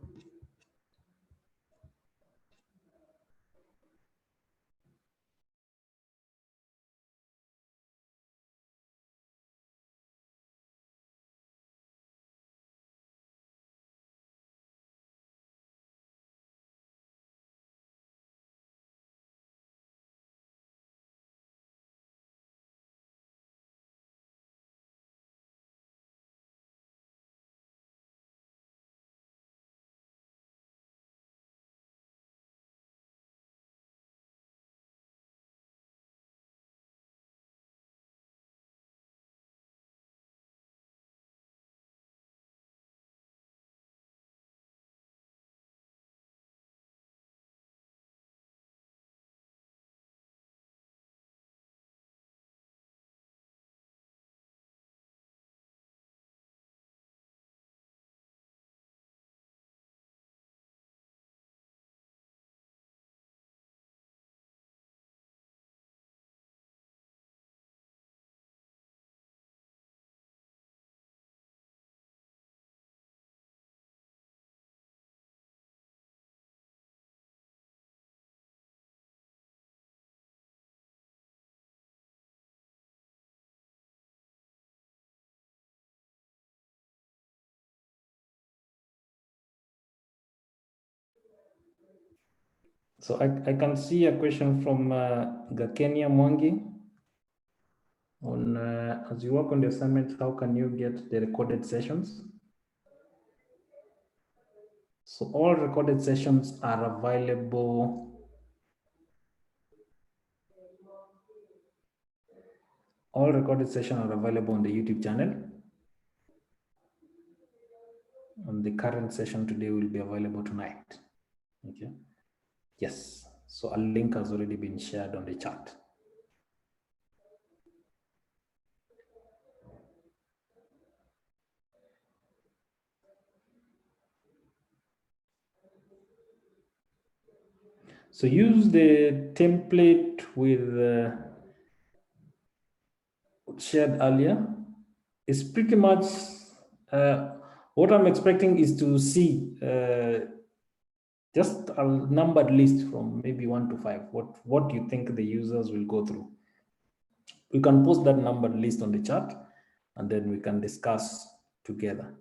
So I can see a question from Gakenia Mwangi on as you work on the assignment, how can you get the recorded sessions? So all recorded sessions are available. All recorded sessions are available on the YouTube channel. And the current session today will be available tonight. Okay. Yes. So a link has already been shared on the chat. So use the template with shared earlier. It's pretty much what I'm expecting is to see just a numbered list from maybe 1 to 5. What you think the users will go through. We can post that numbered list on the chat, and then we can discuss together.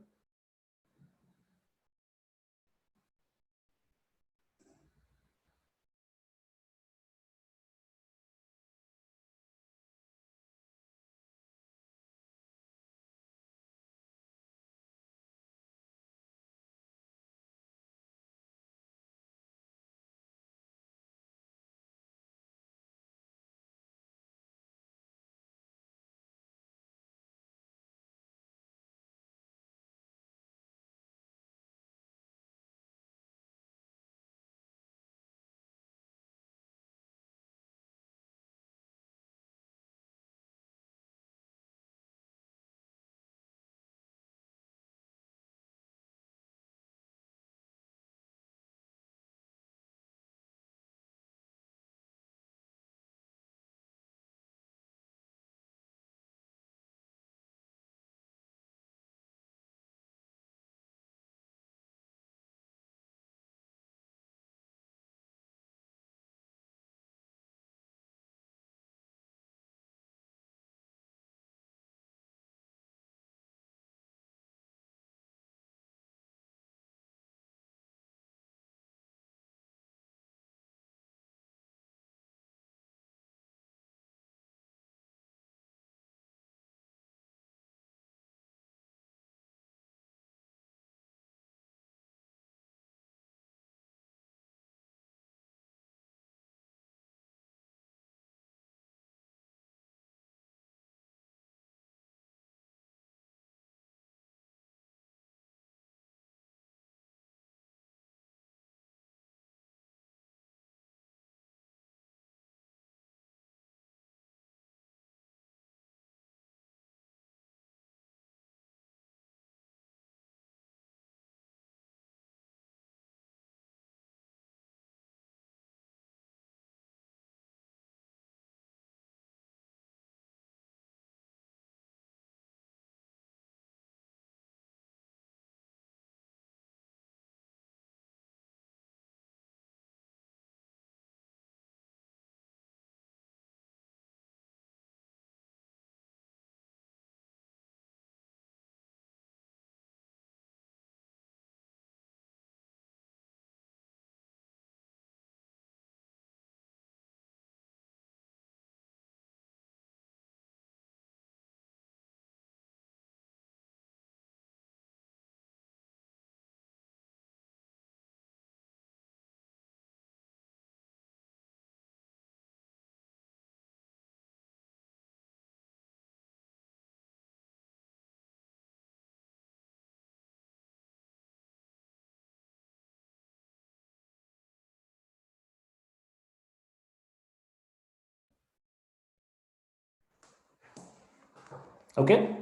Okay.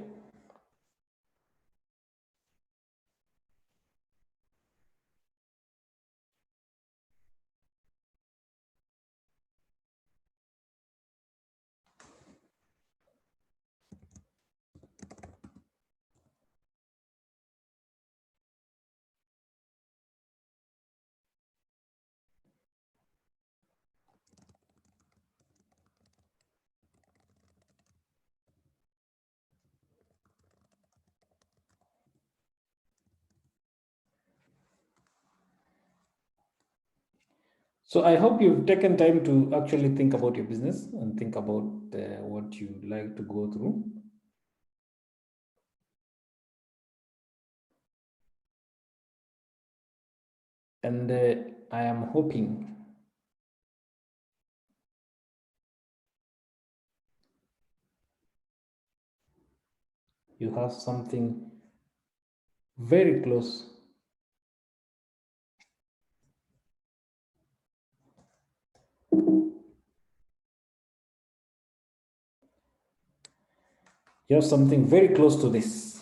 So I hope you've taken time to actually think about your business and think about what you like to go through. And I am hoping you have something very close very close to this.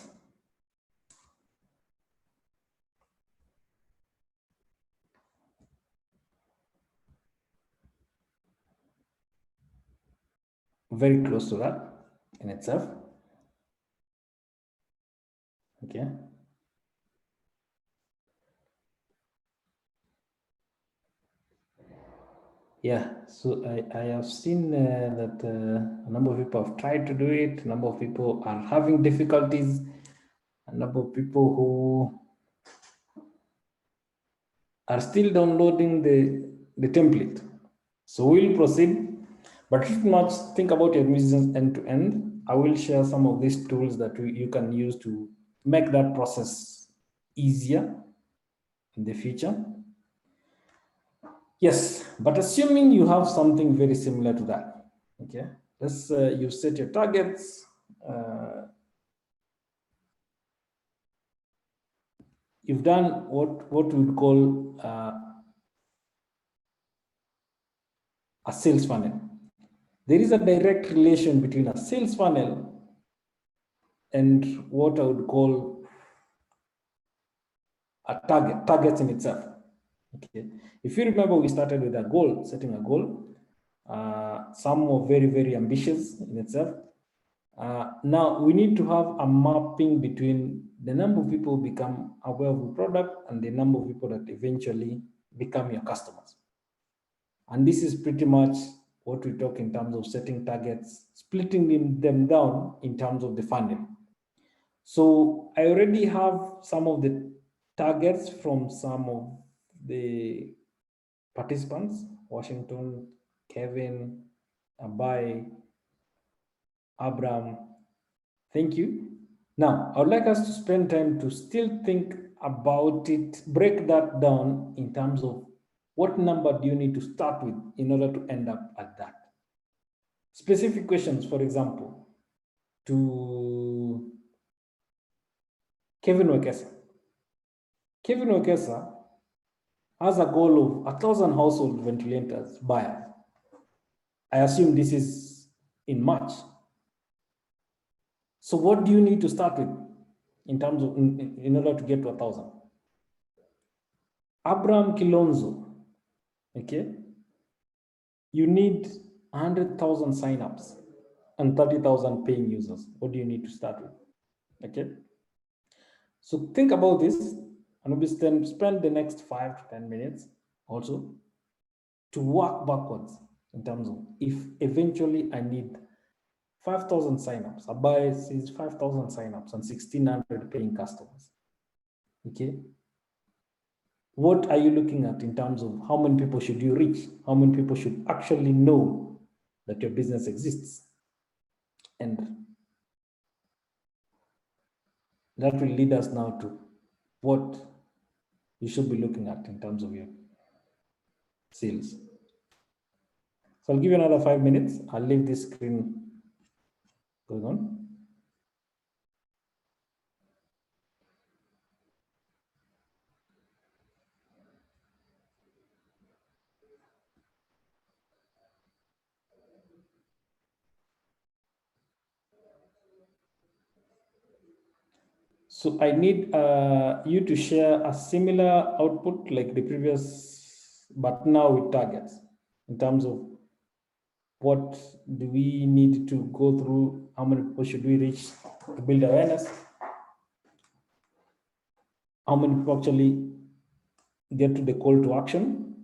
Very close to that in itself. Okay. Yeah, so I have seen that a number of people have tried to do it, a number of people are having difficulties, a number of people who are still downloading the template. So we'll proceed, but pretty much think about your business end to end. I will share some of these tools that you can use to make that process easier in the future. Yes, but assuming you have something very similar to that, okay? Let's you set your targets. You've done what we would call a sales funnel. There is a direct relation between a sales funnel and what I would call a target in itself. Okay. If you remember, we started with a goal, setting a goal. Some were very, very ambitious in itself. Now we need to have a mapping between the number of people who become aware of the product and the number of people that eventually become your customers. And this is pretty much what we talk in terms of setting targets, splitting them down in terms of the funnel. So I already have some of the targets from some of the participants: Washington, Kevin, Abai, Abram. Thank you. Now, I would like us to spend time to still think about it, break that down in terms of what number do you need to start with in order to end up at that. Specific questions, for example, to Kevin Wekesa. Kevin Wekesa has a goal of 1,000 household ventilators buyers. I assume this is in March. So what do you need to start with in terms of in order to get to 1,000? Abraham Kilonzo, okay? You need 100,000 signups and 30,000 paying users. What do you need to start with? Okay. So think about this, and we'll spend the next 5 to 10 minutes also to work backwards in terms of if eventually I need 5,000 signups, Abai sees 5,000 signups and 1,600 paying customers. Okay. What are you looking at in terms of how many people should you reach? How many people should actually know that your business exists? And that will lead us now to what you should be looking at in terms of your sales. So I'll give you another 5 minutes. I'll leave this screen going on. So I need you to share a similar output like the previous, but now with targets in terms of what do we need to go through, how many people should we reach to build awareness, how many people actually get to the call to action.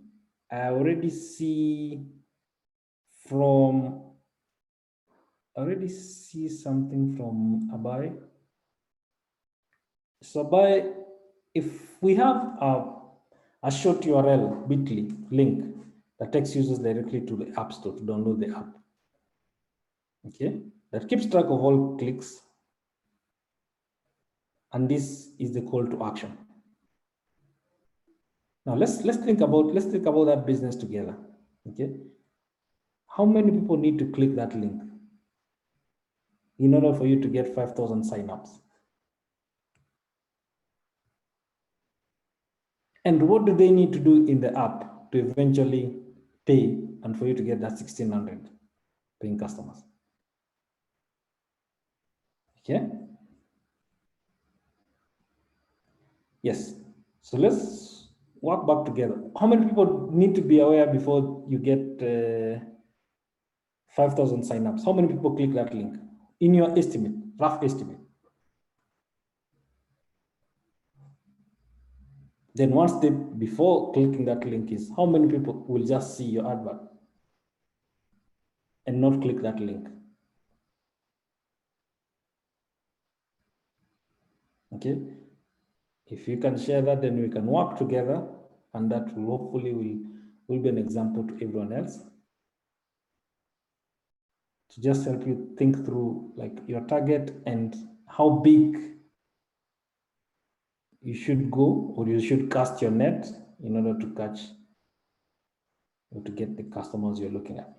I already see something from Abai. So if we have a short URL, bit.ly link that takes users directly to the App Store to download the app, okay, that keeps track of all clicks, and this is the call to action. Now let's think about that business together. Okay, how many people need to click that link in order for you to get 5,000 signups? And what do they need to do in the app to eventually pay and for you to get that 1,600 paying customers? Okay. Yes. So let's work back together. How many people need to be aware before you get 5,000 signups? How many people click that link in your estimate, rough estimate? Then one step before clicking that link is how many people will just see your advert and not click that link? Okay. If you can share that, then we can work together, and that will hopefully will be an example to everyone else to just help you think through like your target and how big you should go or you should cast your net in order to catch or to get the customers you're looking at.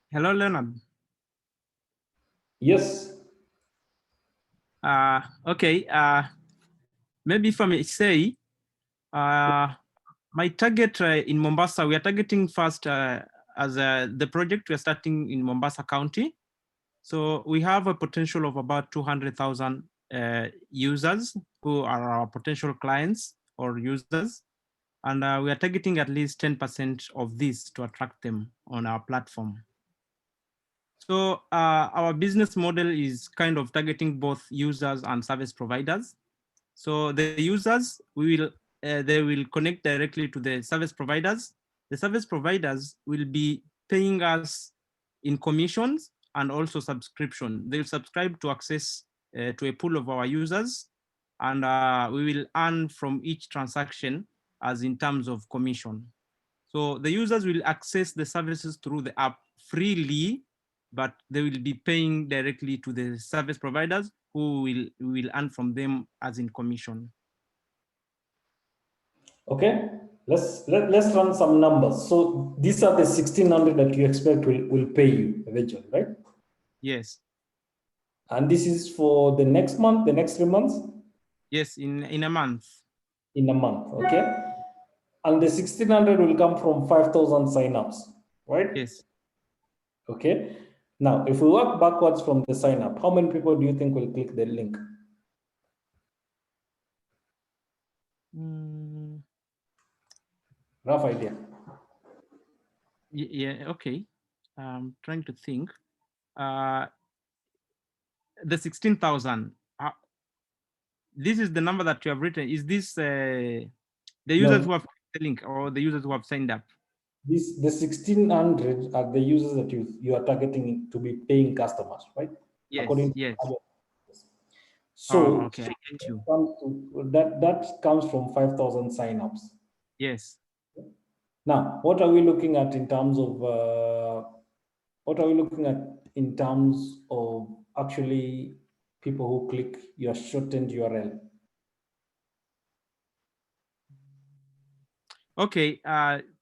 Hello, Leonard. Yes. Okay. Maybe if I may say, my target in Mombasa, we are targeting first as the project we are starting in Mombasa County. So we have a potential of about 200,000 users who are our potential clients or users. And we are targeting at least 10% of this to attract them on our platform. So our business model is kind of targeting both users and service providers. So the users, they will connect directly to the service providers. The service providers will be paying us in commissions and also subscription. They'll subscribe to access to a pool of our users, and we will earn from each transaction as in terms of commission. So the users will access the services through the app freely, but they will be paying directly to the service providers who will earn from them as in commission. Okay. Let's run some numbers. So these are the 1,600 that you expect will pay you eventually, right? Yes. And this is for the next month, the next 3 months? Yes, in a month. In a month, okay. And the 1,600 will come from 5,000 signups, right? Yes. Okay. Now, if we work backwards from the sign up, how many people do you think will click the link? Rough idea. Yeah, okay. I'm trying to think. The 16,000. This is the number that you have written. Is this the users who have the link or the users who have signed up? The 1,600 are the users that you are targeting to be paying customers, right? Yes. According yes. To so okay, I get you. That comes from 5,000 signups. Yes. Now, what are we looking at in terms of actually people who click your shortened URL? Okay,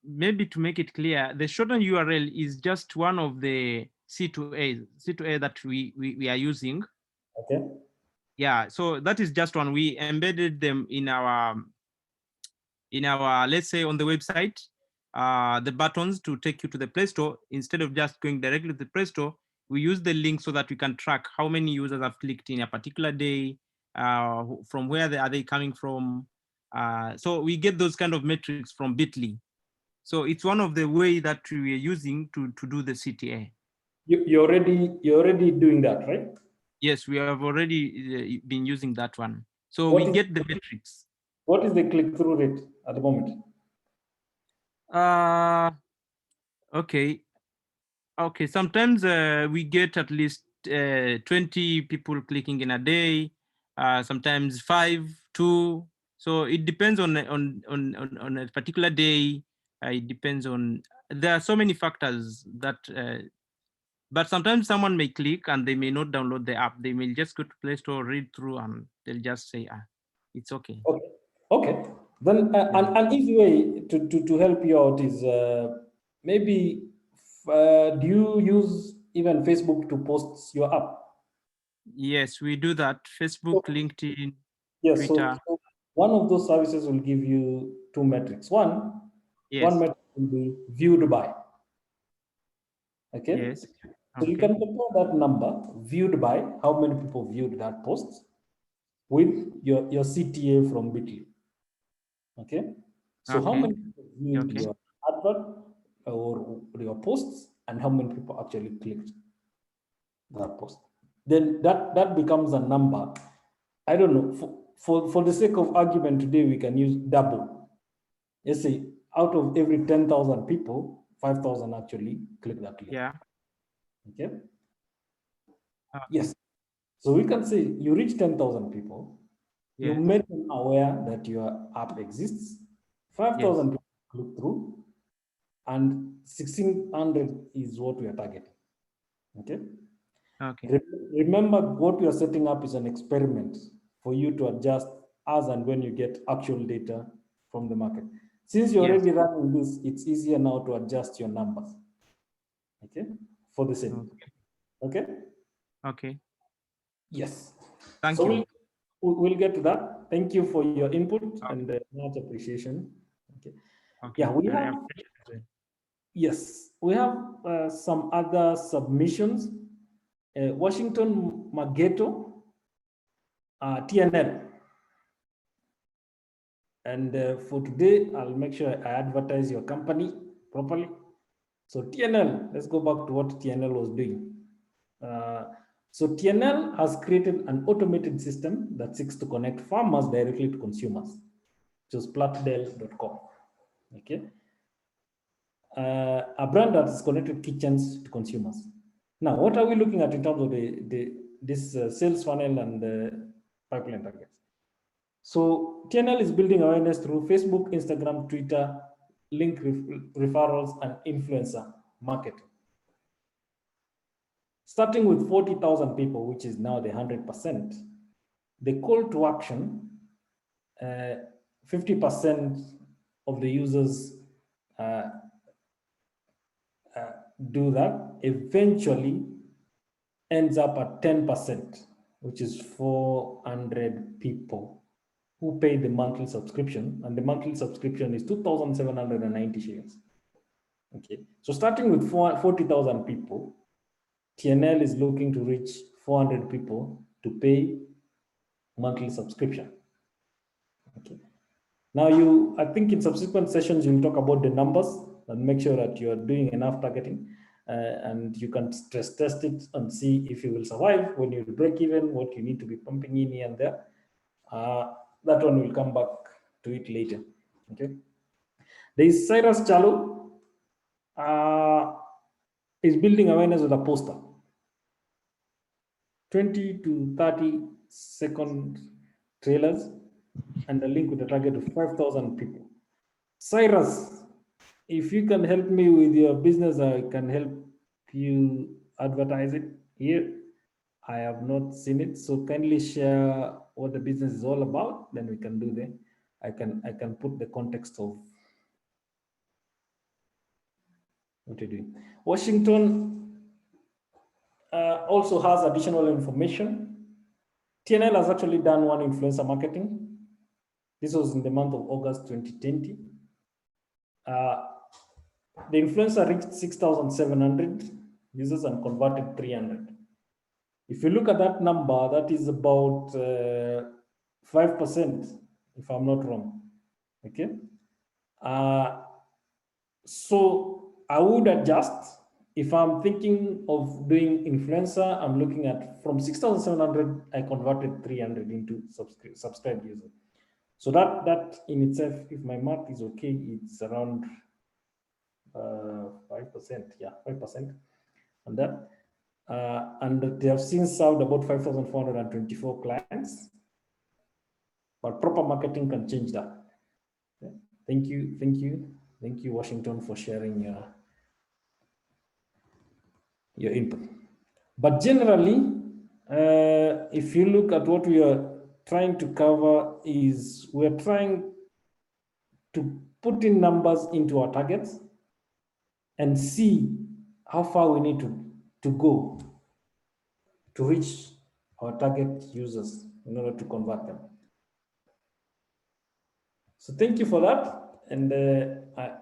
maybe to make it clear, the shortened URL is just one of the C2A that we are using. Okay. Yeah, so that is just one. We embedded them in our, let's say on the website, the buttons to take you to the Play Store. Instead of just going directly to the Play Store, we use the link so that we can track how many users have clicked in a particular day, from where are they coming from. So we get those kind of metrics from Bitly. So it's one of the way that we are using to do the CTA. You're already doing that, right? Yes, we have already been using that one. So we get the metrics. What is the click-through rate at the moment? Okay. Okay, sometimes we get at least 20 people clicking in a day. sometimes 5, 2. So it depends on a particular day. It depends on, there are so many factors that, but sometimes someone may click and they may not download the app. They may just go to Play Store, read through, and they'll just say, it's okay. Okay. Okay. Then an easy way to help you out is maybe do you use even Facebook to post your app? Yes, we do that. Facebook, So, LinkedIn, yes. Twitter. So one of those services will give you two metrics. One Yes. metric will be viewed by. Okay. Yes. So you Okay. can compare that number viewed by how many people viewed that post with your CTA from Bitly. Okay. So how Okay. many people viewed Okay. your advert or your posts and how many people actually clicked that post? Then that becomes a number. I don't know. For the sake of argument today, we can use double. Let's say out of every 10,000 people, 5,000 actually click that link. Yeah. Okay. Okay. Yes. So we can say you reach 10,000 people. You Yes. made them aware that your app exists. 5,000 people click through, and 1,600 is what we are targeting. Okay. Okay. Remember, what we are setting up is an experiment for you to adjust as and when you get actual data from the market. Since you're Yes. already running this, it's easier now to adjust your numbers. Okay, for the same. Okay. Okay. Yes. Thank So you. we'll get to that. Thank you for your input and much appreciation. Okay. Okay. Yeah, we I have. appreciate it. Yes, we have some other submissions. Washington Mageto, TNL. And for today, I'll make sure I advertise your company properly. So TNL, let's go back to what TNL was doing. So TNL has created an automated system that seeks to connect farmers directly to consumers, which is platdel.com. Okay. A brand that has connected kitchens to consumers. Now, what are we looking at in terms of this sales funnel and the pipeline targets? So TNL is building awareness through Facebook, Instagram, Twitter, link referrals, and influencer marketing. Starting with 40,000 people, which is now the 100%, the call to action, 50% of the users do that, eventually ends up at 10%, which is 400 people who pay the monthly subscription, and the monthly subscription is 2,790 shillings. Okay, so starting with 40,000 people, TNL is looking to reach 400 people to pay monthly subscription. Okay, now I think in subsequent sessions, you'll talk about the numbers and make sure that you're doing enough targeting. And you can stress test it and see if you will survive when you break even, what you need to be pumping in here and there. That one will come back to it later. Okay. There is Cyrus Chalo, is building awareness with a poster. 20 to 30-second trailers and a link with a target of 5,000 people. Cyrus, if you can help me with your business, I can help you advertise it here. I have not seen it, so kindly share what the business is all about. Then we can do that. I can put the context of what you're doing. Washington also has additional information. TNL has actually done one influencer marketing. This was in the month of August 2020. The influencer reached 6,700 users and converted 300. If you look at that number, that is about 5%, if I'm not wrong. Okay. So I would adjust. If I'm thinking of doing influencer, I'm looking at from 6,700, I converted 300 into subscribed users. So that in itself, if my math is okay, it's around 5%. Yeah, 5% on that. And they have since served about 5,424 clients. but proper marketing can change that. Yeah. Thank you, Washington, for sharing your input. But generally, if you look at what we are trying to cover, is we're trying to put in numbers into our targets and see how far we need to go to reach our target users in order to convert them. So thank you for that. And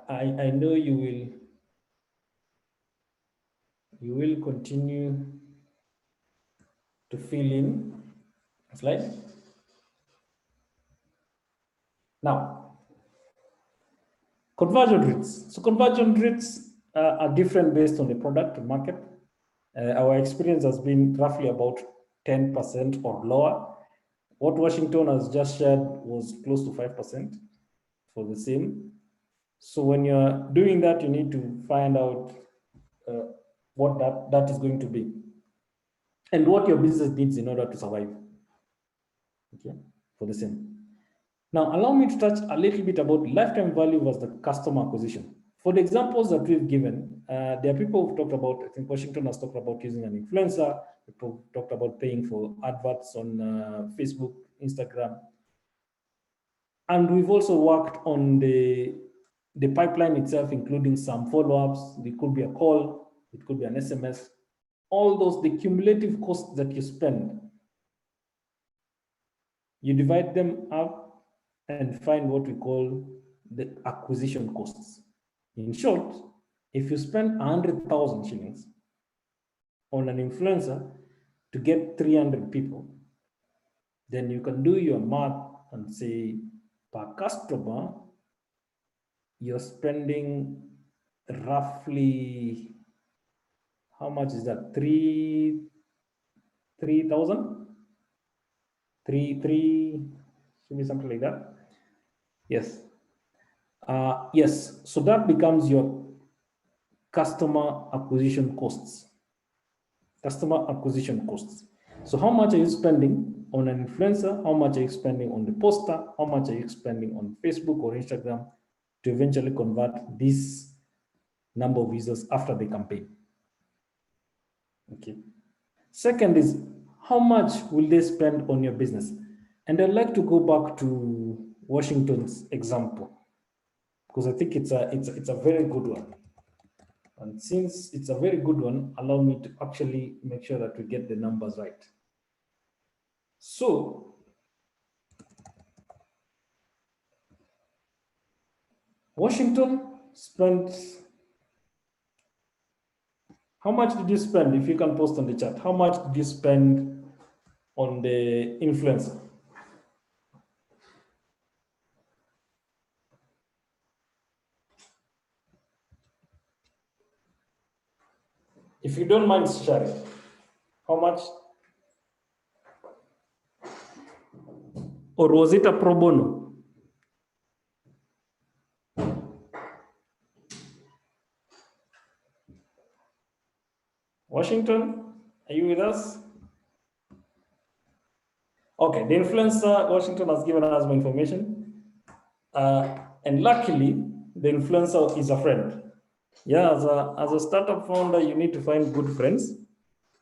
I know you will continue to fill in slide. Now, conversion rates. So conversion rates are different based on the product market. Our experience has been roughly about 10% or lower. What Washington has just shared was close to 5% for the same. So when you're doing that, you need to find out what that is going to be and what your business needs in order to survive, okay, for the same. Now, allow me to touch a little bit about lifetime value as the customer acquisition. For the examples that we've given, there are people who've talked about, I think Washington has talked about using an influencer, people talked about paying for adverts on Facebook, Instagram. And we've also worked on the pipeline itself, including some follow-ups. It could be a call, it could be an SMS. All those, the cumulative costs that you spend, you divide them up and find what we call the acquisition costs. In short, if you spend 100,000 shillings on an influencer to get 300 people, then you can do your math and say per customer, you're spending roughly, how much is that? 3,000? Three, should be something like that. Yes. Yes, so that becomes your customer acquisition costs. Customer acquisition costs. So how much are you spending on an influencer? How much are you spending on the poster? How much are you spending on Facebook or Instagram to eventually convert this number of users after the campaign? Okay. Second is, how much will they spend on your business? And I'd like to go back to Washington's example, because I think it's a very good one. And since it's a very good one, allow me to actually make sure that we get the numbers right. So Washington spent, how much did you spend? If you can post on the chat, how much did you spend on the influencer? If you don't mind sharing, how much? Or was it a pro bono? Washington, are you with us? Okay, the influencer, Washington has given us more information. And luckily, the influencer is a friend. Yeah, as a startup founder, you need to find good friends,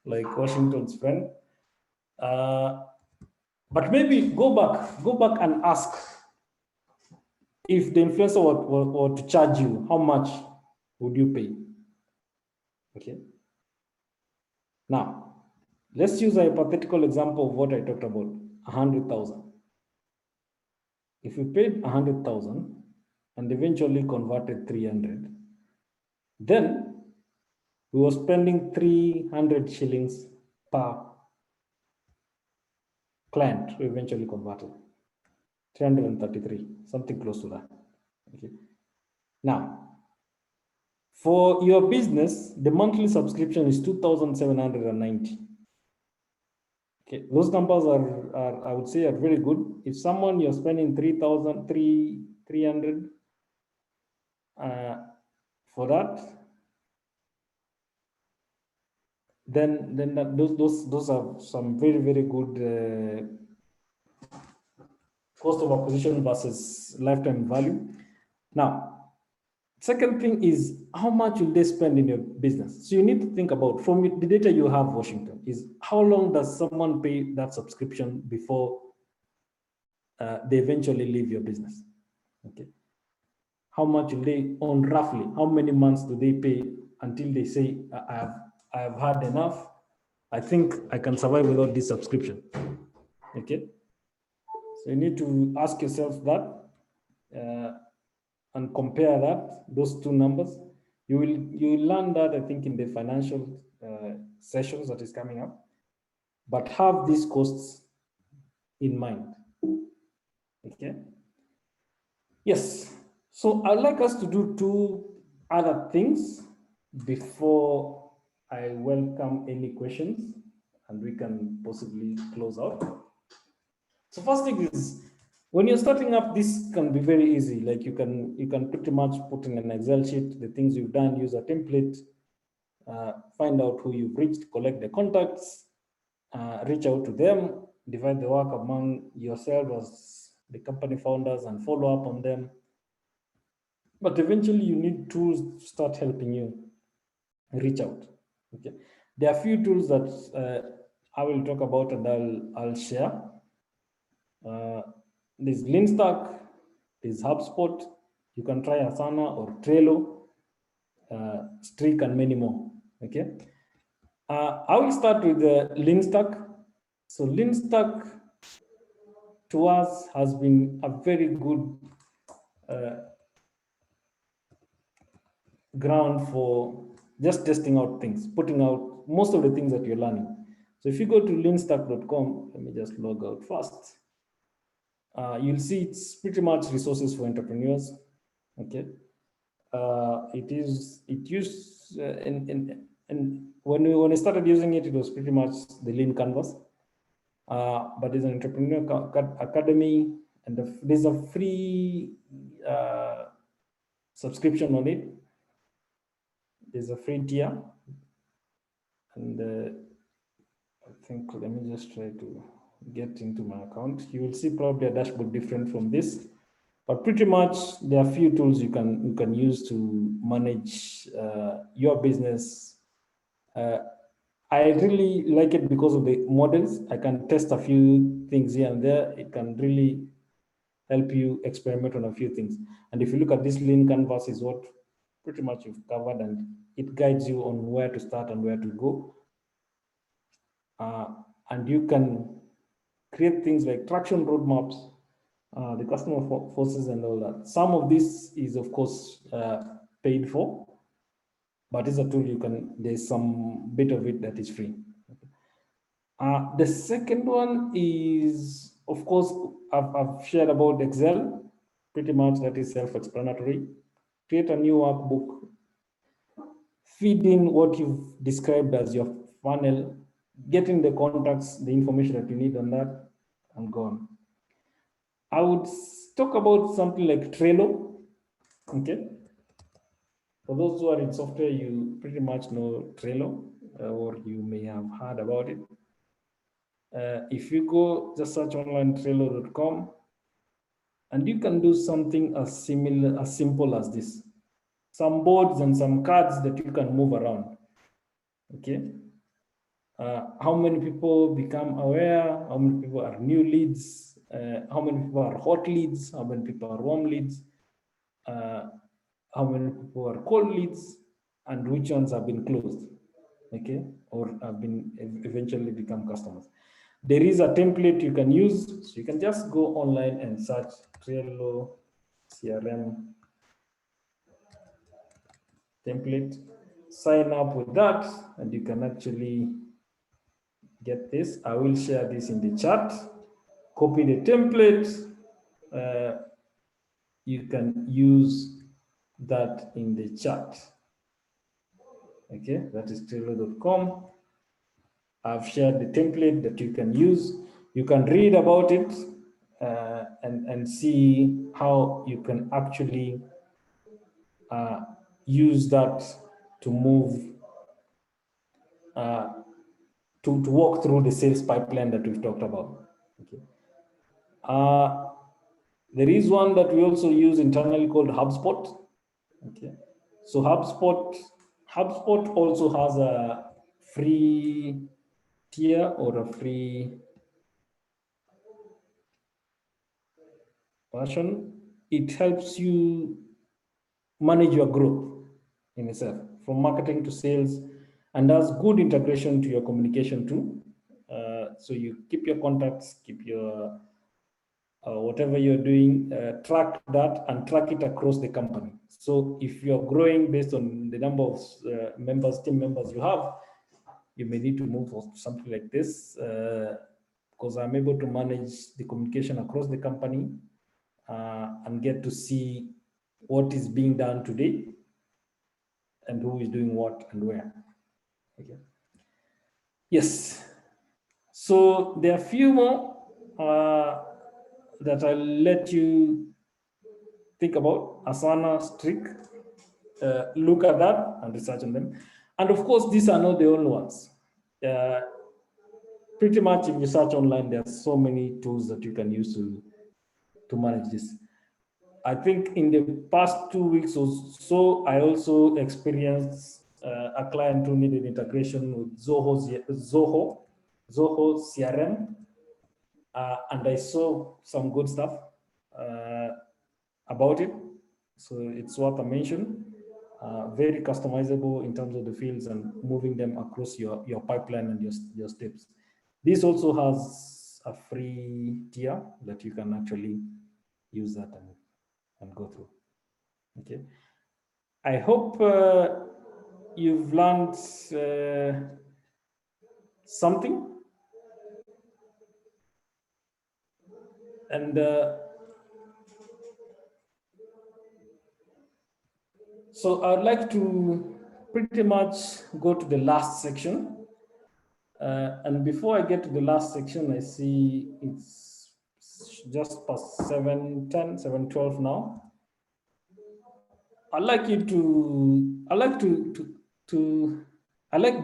like Washington's friend. But maybe go back and ask if the influencer were to charge you, how much would you pay? Okay. Now, let's use a hypothetical example of what I talked about, 100,000. If you paid 100,000 and eventually converted 300, then we were spending 300 shillings per client who eventually converted. 333, something close to that. Okay. Now, for your business, the monthly subscription is 2,790. Okay, those numbers are I would say are very good. If someone you're spending 300 for that, then those are some very good cost of acquisition versus lifetime value. Now, second thing is how much will they spend in your business? So you need to think about, from the data you have, Washington, is how long does someone pay that subscription before they eventually leave your business? Okay. How much will they own roughly? How many months do they pay until they say, I have had enough. I think I can survive without this subscription. Okay. So you need to ask yourself that and compare that, those two numbers. You will learn that, I think, in the financial sessions that is coming up, but have these costs in mind. Okay. Yes. So I'd like us to do two other things before I welcome any questions and we can possibly close out. So first thing is, when you're starting up, this can be very easy. Like you can pretty much put in an Excel sheet the things you've done, use a template, find out who you've reached, collect the contacts, reach out to them, divide the work among yourself as the company founders and follow up on them. But eventually you need tools to start helping you reach out. Okay. There are a few tools that I will talk about and I'll share. There's Leanstack, there's HubSpot. You can try Asana or Trello, Streak, and many more. Okay. I will start with the Leanstack. So Leanstack to us has been a very good ground for just testing out things, putting out most of the things that you're learning. So if you go to leanstack.com, let me just log out first. You'll see it's pretty much resources for entrepreneurs. Okay. And when I started using it, it was pretty much the lean canvas. But there's an entrepreneur academy, and there's a free subscription on it. There's a free tier, and I think, let me just try to get into my account. You will see probably a dashboard different from this, but pretty much there are a few tools you can use to manage your business. I really like it because of the models. I can test a few things here and there. It can really help you experiment on a few things. And if you look at this lean canvas, is what pretty much you've covered, and it guides you on where to start and where to go. And you can create things like traction roadmaps, the customer forces and all that. Some of this is, of course, paid for, but it's a tool there's some bit of it that is free. The second one is, of course, I've shared about Excel, pretty much that is self-explanatory. Create a new workbook, feed in what you've described as your funnel, getting the contacts, the information that you need on that, and go on. I would talk about something like Trello. Okay. For those who are in software, you pretty much know Trello, or you may have heard about it. If you go just search online Trello.com, and you can do something as simple as this. Some boards and some cards that you can move around. Okay. How many people become aware? How many people are new leads? How many people are hot leads? How many people are warm leads? How many people are cold leads? And which ones have been closed? Okay, or have been eventually become customers. There is a template you can use. So you can just go online and search Trello CRM template, sign up with that, and you can actually get this. I will share this in the chat. Copy the template. You can use that in the chat. Okay, that is Trello.com. I've shared the template that you can use. You can read about it and see how you can actually use that to move, to walk through the sales pipeline that we've talked about. Okay. There is one that we also use internally called HubSpot. Okay, so HubSpot also has a free tier or a free version. It helps you manage your growth in itself, from marketing to sales, and has good integration to your communication too. So you keep your contacts, keep your whatever you're doing, track that and track it across the company. So if you're growing based on the number of team members you have, you may need to move to something like this, because I'm able to manage the communication across the company and get to see what is being done today and who is doing what and where. Okay. Yes. So there are a few more that I'll let you think about. Asana, Strict, look at that and research on them. And of course, these are not the only ones. Pretty much if you search online, there are so many tools that you can use to manage this. I think in the past 2 weeks or so, I also experienced a client who needed integration with Zoho CRM, and I saw some good stuff about it. So it's worth a mention. Very customizable in terms of the fields and moving them across your pipeline and your steps. This also has a free tier that you can actually use that and go through. Okay. I hope you've learned something. And so I'd like to pretty much go to the last section. And before I get to the last section, I see it's just past 7:10, 7:12 now. I like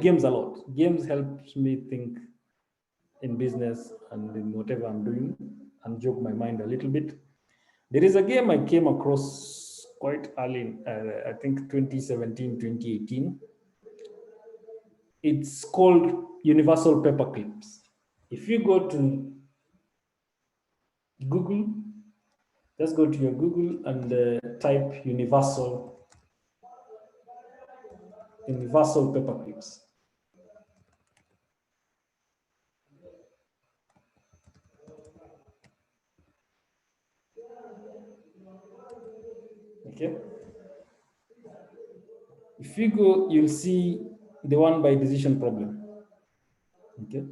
games a lot. Games helps me think in business and in whatever I'm doing and joke my mind a little bit. There is a game I came across quite early, I think 2017, 2018. It's called Universal Paperclips. If you go to Google, just go to your Google and type Universal Paperclips. Okay. If you go, you'll see the one by decision problem. Okay.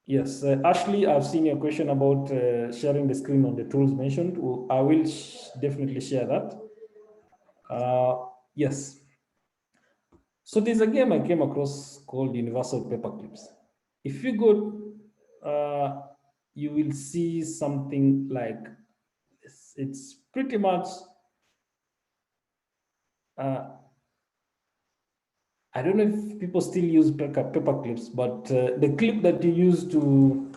Yes, Ashley, I've seen your question about sharing the screen on the tools mentioned. I will definitely share that. Yes. So there's a game I came across called Universal Paperclips. If you go, you will see something like this. It's pretty much, I don't know if people still use paper clips, but the clip that you use to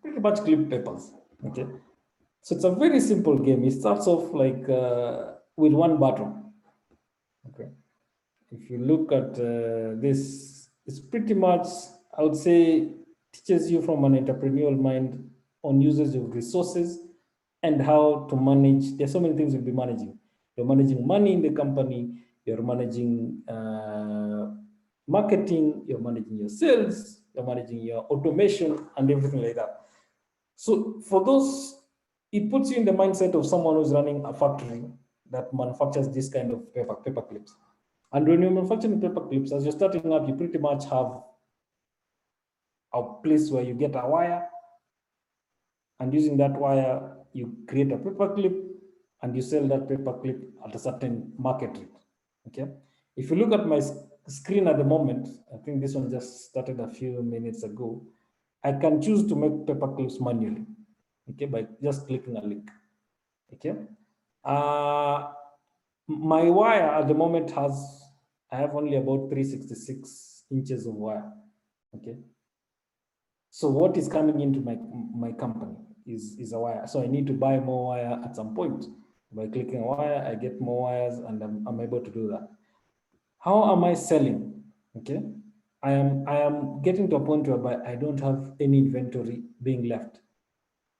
pretty much clip papers, okay? So it's a very simple game. It starts off like with one button, okay? If you look at this, it's pretty much, I would say, teaches you from an entrepreneurial mind on usage of resources and how to manage. There's so many things you'll be managing. You're managing money in the company, you're managing marketing, you're managing your sales, you're managing your automation and everything like that. So for those, it puts you in the mindset of someone who's running a factory that manufactures this kind of paper clips. And when you're manufacturing paper clips, as you're starting up, you pretty much have a place where you get a wire, and using that wire, you create a paper clip and you sell that paper clip at a certain market rate. Okay. If you look at my screen at the moment, I think this one just started a few minutes ago. I can choose to make paper clips manually, okay, by just clicking a link. Okay. My wire at the moment I have only about 366 inches of wire. Okay. So what is coming into my company is a wire. So I need to buy more wire at some point. By clicking a wire, I get more wires, and I'm able to do that. How am I selling? Okay, I am getting to a point whereby I don't have any inventory being left,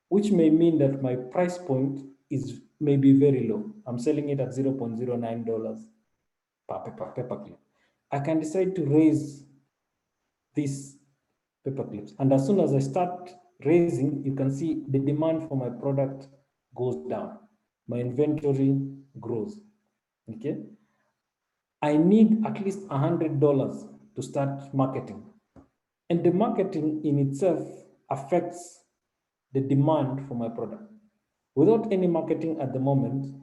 which may mean that my price point is maybe very low. I'm selling it at $0.09 per paperclip. I can decide to raise these paper clips, and as soon as I start raising, you can see the demand for my product goes down. My inventory grows. Okay, I need at least $100 to start marketing. And the marketing in itself affects the demand for my product. Without any marketing at the moment,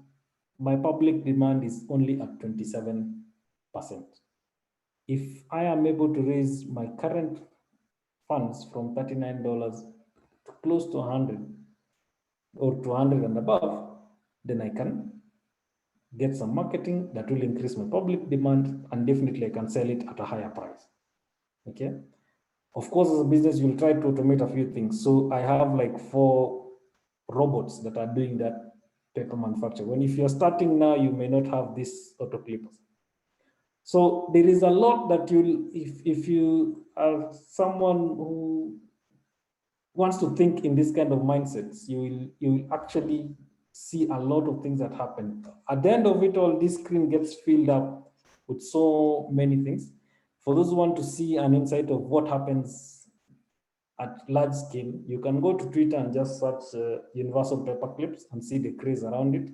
my public demand is only at 27%. If I am able to raise my current funds from $39 to close to 100 or 200 and above, then I can get some marketing that will increase my public demand, and definitely I can sell it at a higher price. Okay. Of course, as a business, you'll try to automate a few things. So I have like 4 robots that are doing that paper manufacture. When if you're starting now, you may not have these auto clippers. So there is a lot that you'll, if you are someone who wants to think in this kind of mindsets, you will actually see a lot of things that happen. At the end of it all, this screen gets filled up with so many things. For those who want to see an insight of what happens at large scale, you can go to Twitter and just search universal paper clips and see the craze around it.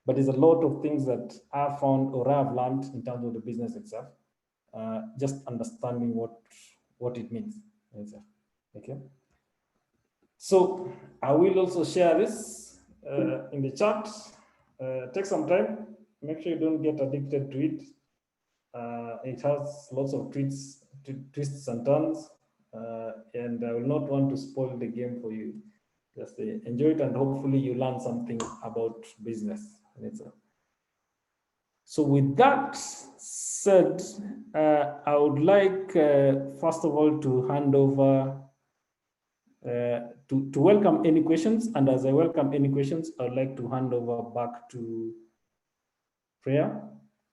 But there's a lot of things that I've found or I've learned in terms of the business itself, just understanding what it means. Okay. So I will also share this in the chat. Take some time. Make sure you don't get addicted to it. It has lots of twists and turns, and I will not want to spoil the game for you. Just enjoy it, and hopefully you learn something about business. So with that said, I would like, first of all, to hand over to welcome any questions. And as I welcome any questions, I would like to hand over back to Freya.